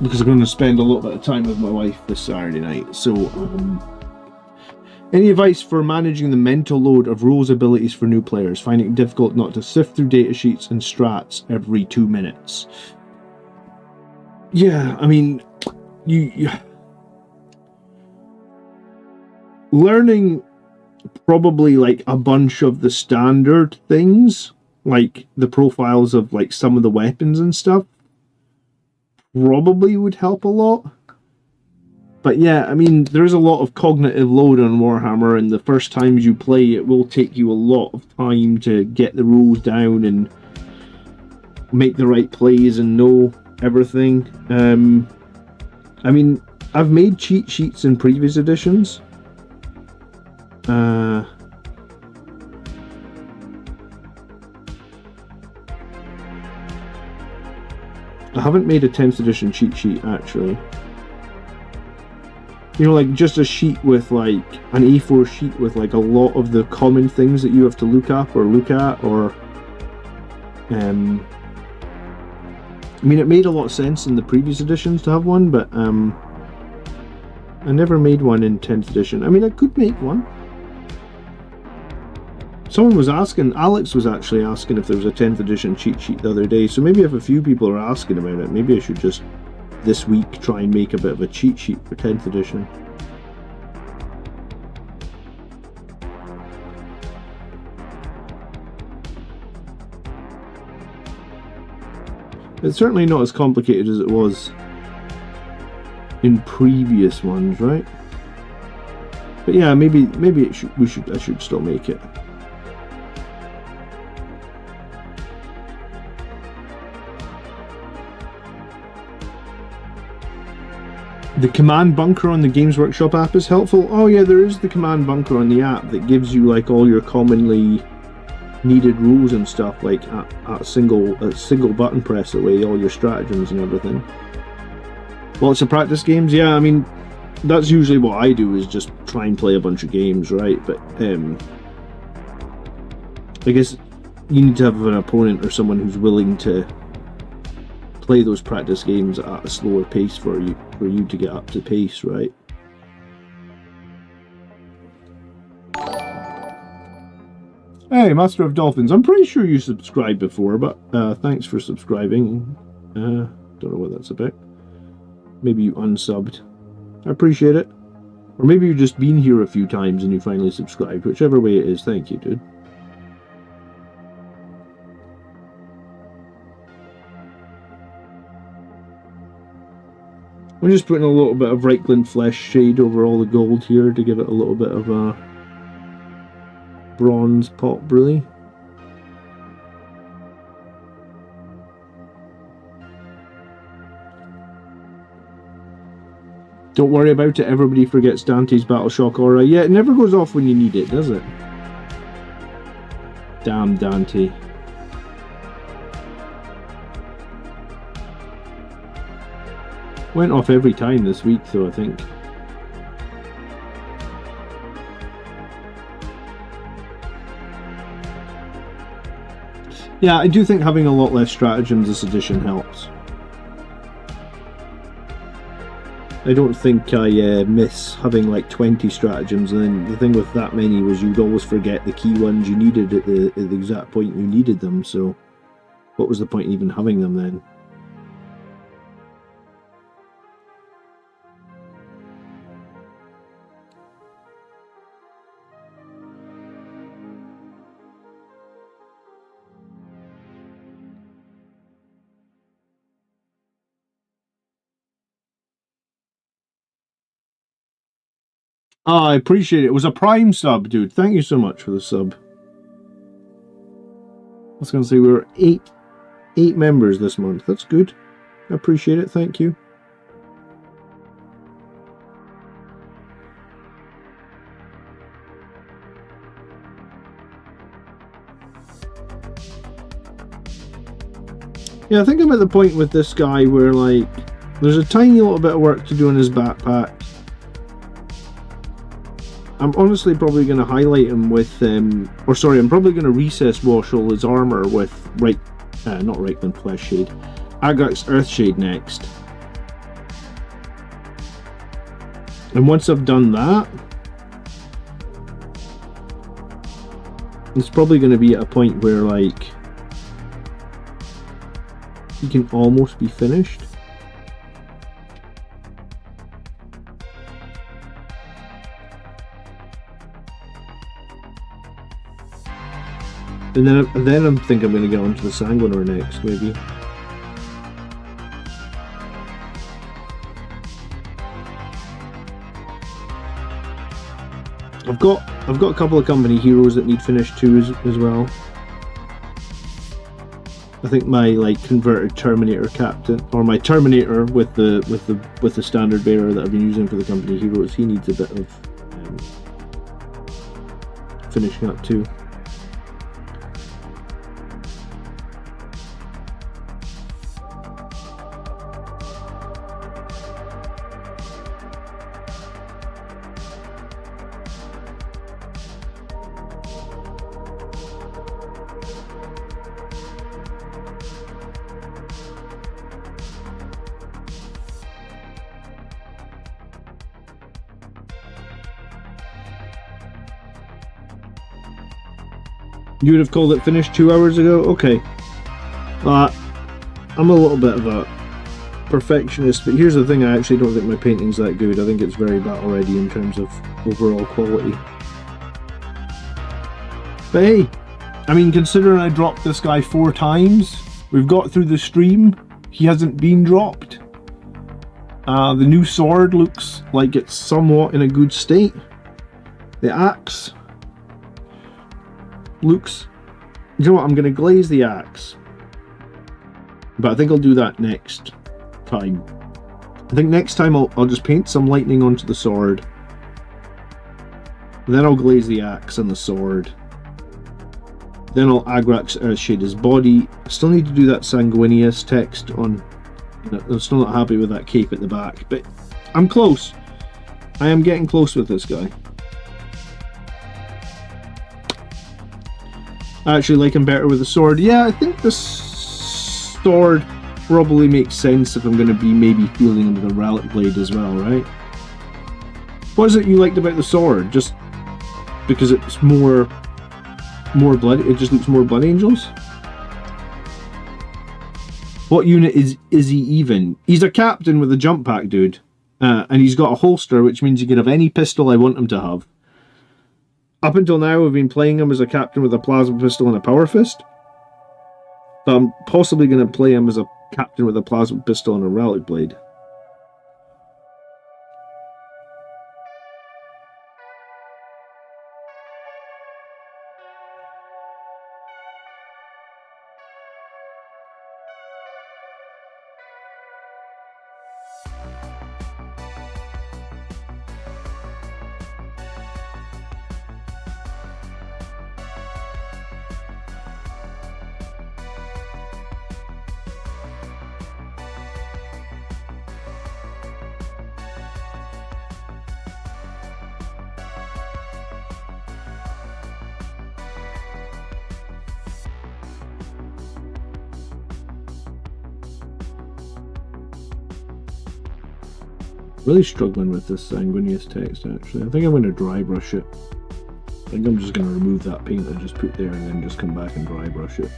Because I'm going to spend a little bit of time with my wife this Saturday night. So, any advice for managing the mental load of rules abilities for new players, finding it difficult not to sift through datasheets and strats every 2 minutes? Yeah, I mean, you learning probably like a bunch of the standard things, like the profiles of like some of the weapons and stuff, probably would help a lot. But yeah, I mean, there's a lot of cognitive load on Warhammer, and the first times you play, it will take you a lot of time to get the rules down and make the right plays and know everything. I mean, I've made cheat sheets in previous editions. I haven't made a 10th edition cheat sheet, actually. You know, like just a sheet with like an A4 sheet with like a lot of the common things that you have to look up or look at, or I mean, it made a lot of sense in the previous editions to have one, but I never made one in 10th edition. I mean, I could make one. Someone was asking, Alex was actually asking if there was a 10th edition cheat sheet the other day, so maybe if a few people are asking about it, maybe I should just this week try and make a bit of a cheat sheet for 10th edition. It's certainly not as complicated as it was in previous ones, right? But yeah, maybe I should still make it. The command bunker on the Games Workshop app is helpful. Oh yeah, there is the command bunker on the app that gives you like all your commonly needed rules and stuff, like at a single button press away, all your stratagems and everything. Lots of practice games. Yeah, I mean, that's usually what I do, is just try and play a bunch of games, right? But I guess you need to have an opponent or someone who's willing to play those practice games at a slower pace for you to get up to pace, right? Hey, Master of Dolphins, I'm pretty sure you subscribed before, but thanks for subscribing. Don't know what that's about. Maybe you unsubbed. I appreciate it. Or maybe you've just been here a few times and you finally subscribed. Whichever way it is, thank you, dude. I'm just putting a little bit of Reichland Flesh shade over all the gold here to give it a little bit of a bronze pot brilly. Don't worry about it, everybody forgets Dante's Battle Shock aura. Yeah, it never goes off when you need it, does it? Damn Dante. Went off every time this week, though, I think. Yeah, I do think having a lot less stratagems this edition helps. I don't think I miss having like 20 stratagems, and then the thing with that many was you'd always forget the key ones you needed at the exact point you needed them, so what was the point in even having them then? Oh, I appreciate it. It was a Prime sub, dude. Thank you so much for the sub. I was going to say we were eight members this month. That's good. I appreciate it. Thank you. Yeah, I think I'm at the point with this guy where, like, there's a tiny little bit of work to do on his backpack. I'm honestly probably going to highlight him with, I'm probably going to recess wash all his armor with, not Reichland Flesh Shade, Agrax Earthshade next. And once I've done that, it's probably going to be at a point where, like, he can almost be finished. And then I think I'm going to get onto the Sanguinor next, maybe. I've got a couple of company heroes that need finished too as well. I think my, like, converted Terminator captain, or my Terminator with the standard bearer that I've been using for the company heroes, he needs a bit of finishing up too. You would have called it finished 2 hours ago? Okay. I'm a little bit of a perfectionist, but here's the thing, I actually don't think my painting's that good. I think it's very battle ready in terms of overall quality. But hey, I mean, considering I dropped this guy 4 times, we've got through the stream, he hasn't been dropped. The new sword looks like it's somewhat in a good state. The axe looks... You know what, I'm going to glaze the axe. But I think I'll do that next time. I think next time I'll just paint some lightning onto the sword. Then I'll glaze the axe and the sword. Then I'll Agrax Earthshade his body. I still need to do that Sanguinius text on... I'm still not happy with that cape at the back, but I'm close. I am getting close with this guy. I actually like him better with the sword. Yeah, I think the sword probably makes sense if I'm going to be maybe fielding him with a relic blade as well, right? What is it you liked about the sword? Just because it's more blood? It just looks more blood angels? What unit is he even? He's a captain with a jump pack, dude. And he's got a holster, which means he can have any pistol I want him to have. Up until now, we've been playing him as a captain with a plasma pistol and a power fist. But I'm possibly going to play him as a captain with a plasma pistol and a relic blade. Really struggling with this Sanguinius text, actually. I think I'm going to dry brush it. I think I'm just going to remove that paint I just put there and then just come back and dry brush it.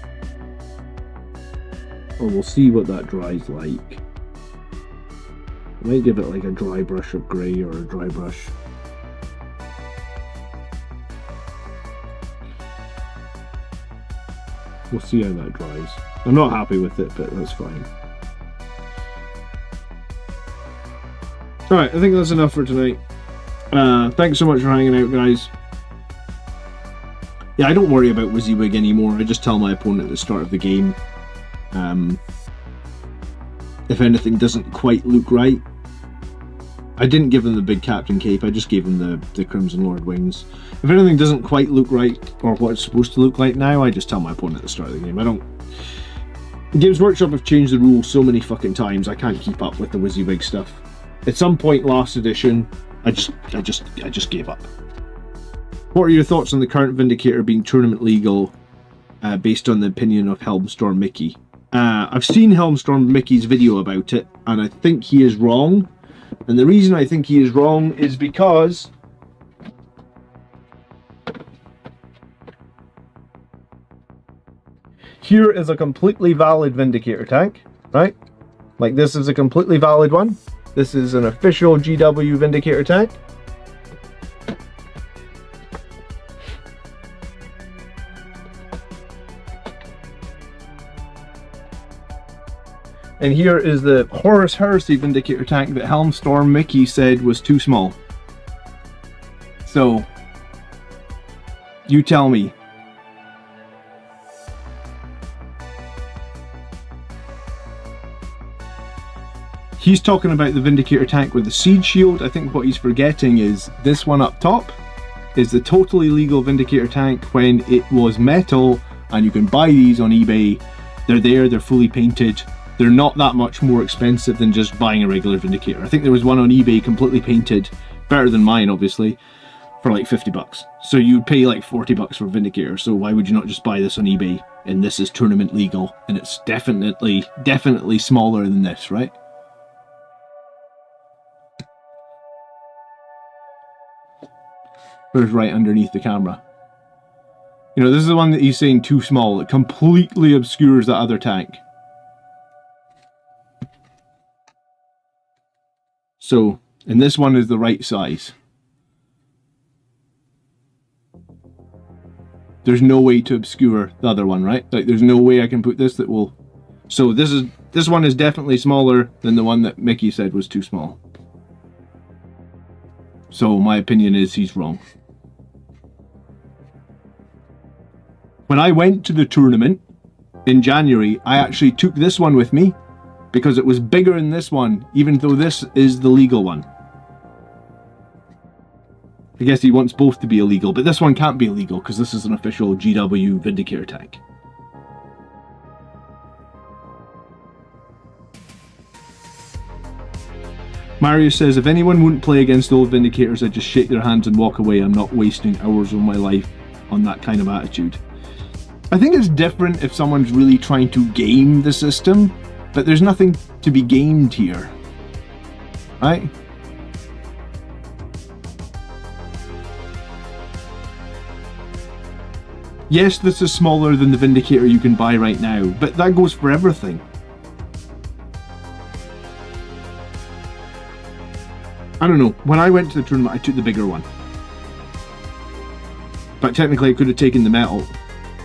Or we'll see what that dries like. I might give it like a dry brush of grey or a dry brush. We'll see how that dries. I'm not happy with it, but that's fine. Alright, I think that's enough for tonight. Thanks so much for hanging out, guys. Yeah, I don't worry about WYSIWYG anymore. I just tell my opponent at the start of the game. If anything doesn't quite look right. I didn't give him the big Captain Cape, I just gave him the Crimson Lord wings. If anything doesn't quite look right, or what it's supposed to look like now, I just tell my opponent at the start of the game. I don't... Games Workshop have changed the rules so many fucking times, I can't keep up with the WYSIWYG stuff. At some point last edition, I just gave up. What are your thoughts on the current Vindicator being tournament legal, based on the opinion of Helmstorm Mickey? I've seen Helmstorm Mickey's video about it, and I think he is wrong. And the reason I think he is wrong is because here is a completely valid Vindicator tank, right? Like, this is a completely valid one. This is an official GW Vindicator tank. And here is the Horus Heresy Vindicator tank that Helmstorm Mickey said was too small. So, you tell me. He's talking about the Vindicator tank with the Siege Shield. I think what he's forgetting is this one up top is the totally legal Vindicator tank when it was metal, and you can buy these on eBay. They're there, they're fully painted. They're not that much more expensive than just buying a regular Vindicator. I think there was one on eBay completely painted, better than mine obviously, for like 50 bucks. So you'd pay like 40 bucks for Vindicator, so why would you not just buy this on eBay? And this is tournament legal, and it's definitely smaller than this, right? Where's right underneath the camera? You know, this is the one that he's saying too small. It completely obscures that other tank. So, and this one is the right size. There's no way to obscure the other one, right? Like, there's no way I can put this that will... So this one is definitely smaller than the one that Mickey said was too small. So my opinion is he's wrong. When I went to the tournament in January, I actually took this one with me, because it was bigger than this one, even though this is the legal one. I guess he wants both to be illegal, but this one can't be illegal because this is an official GW Vindicator tank. Mario says, if anyone wouldn't play against old Vindicators, I'd just shake their hands and walk away. I'm not wasting hours of my life on that kind of attitude. I think it's different if someone's really trying to game the system, but there's nothing to be gamed here, right? Yes, this is smaller than the Vindicator you can buy right now, but that goes for everything. I don't know, when I went to the tournament I took the bigger one. But technically I could have taken the metal.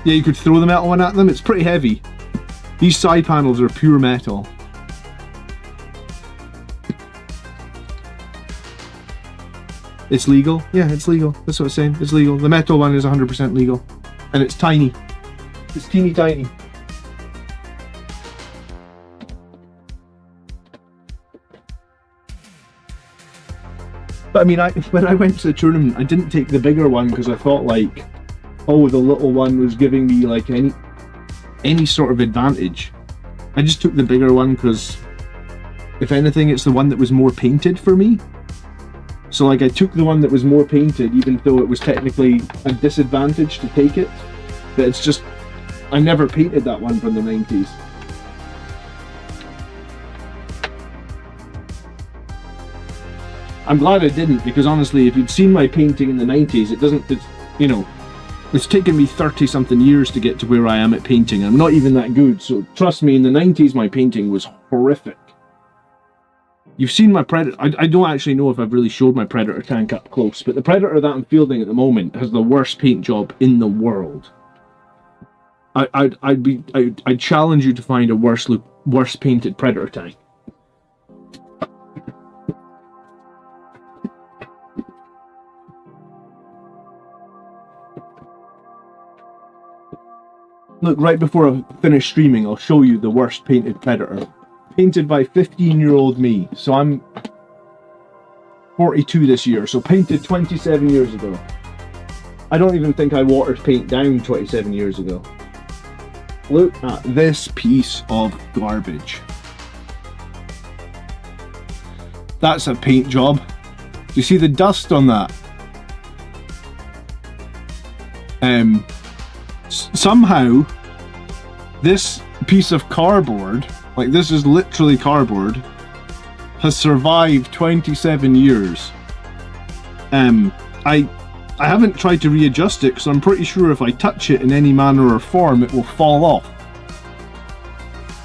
Yeah, you could throw the metal one at them, it's pretty heavy. These side panels are pure metal. It's legal? Yeah, it's legal. That's what I'm saying. It's legal. The metal one is 100% legal. And it's tiny. It's teeny tiny. But I mean, when I went to the tournament, I didn't take the bigger one because I thought like, oh, the little one was giving me like any sort of advantage. I just took the bigger one because, if anything, it's the one that was more painted for me. So like I took the one that was more painted, even though it was technically a disadvantage to take it. But it's just, I never painted that one from the 90s. I'm glad I didn't, because honestly, if you'd seen my painting in the 90s, you know, it's taken me 30 something years to get to where I am at painting. I'm not even that good, so trust me, in the 90s my painting was horrific. You've seen my Predator. I don't actually know if I've really showed my Predator tank up close, but the Predator that I'm fielding at the moment has the worst paint job in the world. I'd challenge you to find a worse painted Predator tank. Look, right before I finish streaming, I'll show you the worst painted Predator. Painted by 15-year-old me. So I'm 42 this year, so painted 27 years ago. I don't even think I watered paint down 27 years ago. Look at this piece of garbage. That's a paint job. You see the dust on that? Somehow, this piece of cardboard, like this is literally cardboard, has survived 27 years. I haven't tried to readjust it because I'm pretty sure if I touch it in any manner or form it will fall off.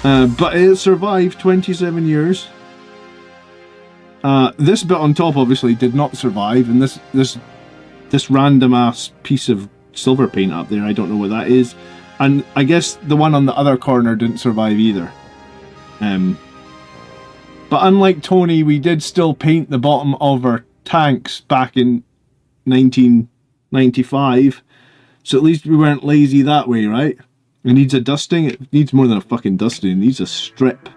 But it survived 27 years. This bit on top obviously did not survive, and this random ass piece of silver paint up there, I don't know what that is. And I guess the one on the other corner didn't survive either. But unlike Tony, we did still paint the bottom of our tanks back in 1995. So at least we weren't lazy that way, right? It needs a dusting. It needs more than a fucking dusting. It needs a strip.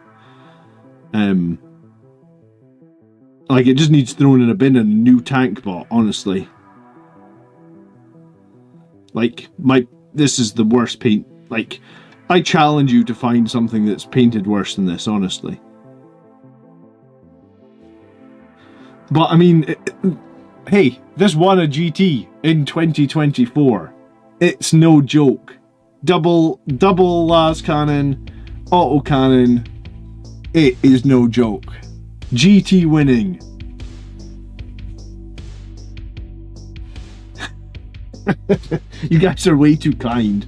Like, it just needs thrown in a bin and a new tank bought, honestly. Like, this is the worst paint. Like, I challenge you to find something that's painted worse than this, honestly. But, I mean, hey, this won a GT in 2024. It's no joke. Double las cannon, auto cannon. It is no joke. GT winning. You guys are way too kind.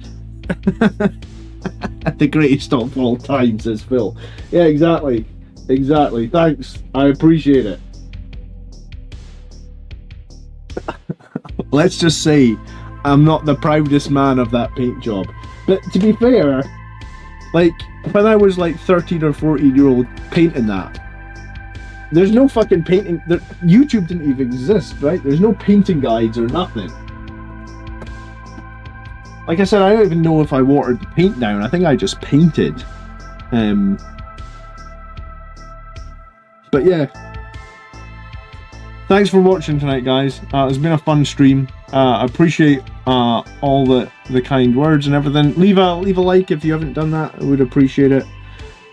The greatest of all time, says Phil. Yeah, exactly. Exactly. Thanks. I appreciate it. Let's just say I'm not the proudest man of that paint job. But to be fair, like, when I was like 13 or 14-year-old painting that, there's no fucking painting. YouTube didn't even exist, right? There's no painting guides or nothing. Like I said, I don't even know if I watered the paint down. I think I just painted. But yeah. Thanks for watching tonight, guys. It's been a fun stream. I appreciate all the kind words and everything. Leave a like if you haven't done that. I would appreciate it.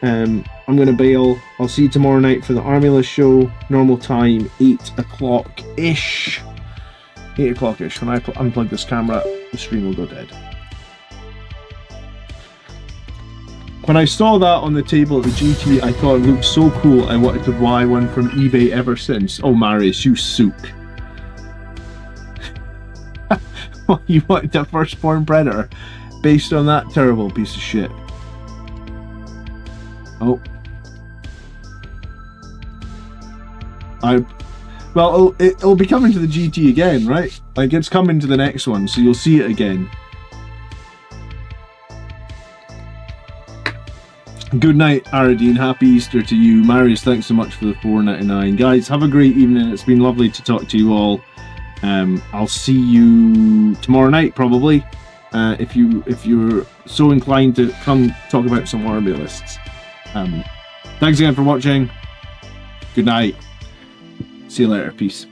I'm going to bail. I'll see you tomorrow night for the Armulus show. Normal time, 8 o'clock-ish. 8 o'clock-ish. When I unplug this camera, the stream will go dead. When I saw that on the table at the GT, I thought it looked so cool. I wanted to buy one from eBay ever since. Oh, Marius, you sook. You wanted the firstborn Predator based on that terrible piece of shit. Oh. Well, it'll be coming to the GT again, right? Like, it's coming to the next one, so you'll see it again. Good night, Aradine. Happy Easter to you. Marius, thanks so much for the $4.99. Guys, have a great evening. It's been lovely to talk to you all. I'll see you tomorrow night, probably. If you're so inclined to come talk about some Armulists. Thanks again for watching. Good night. See you later. Peace.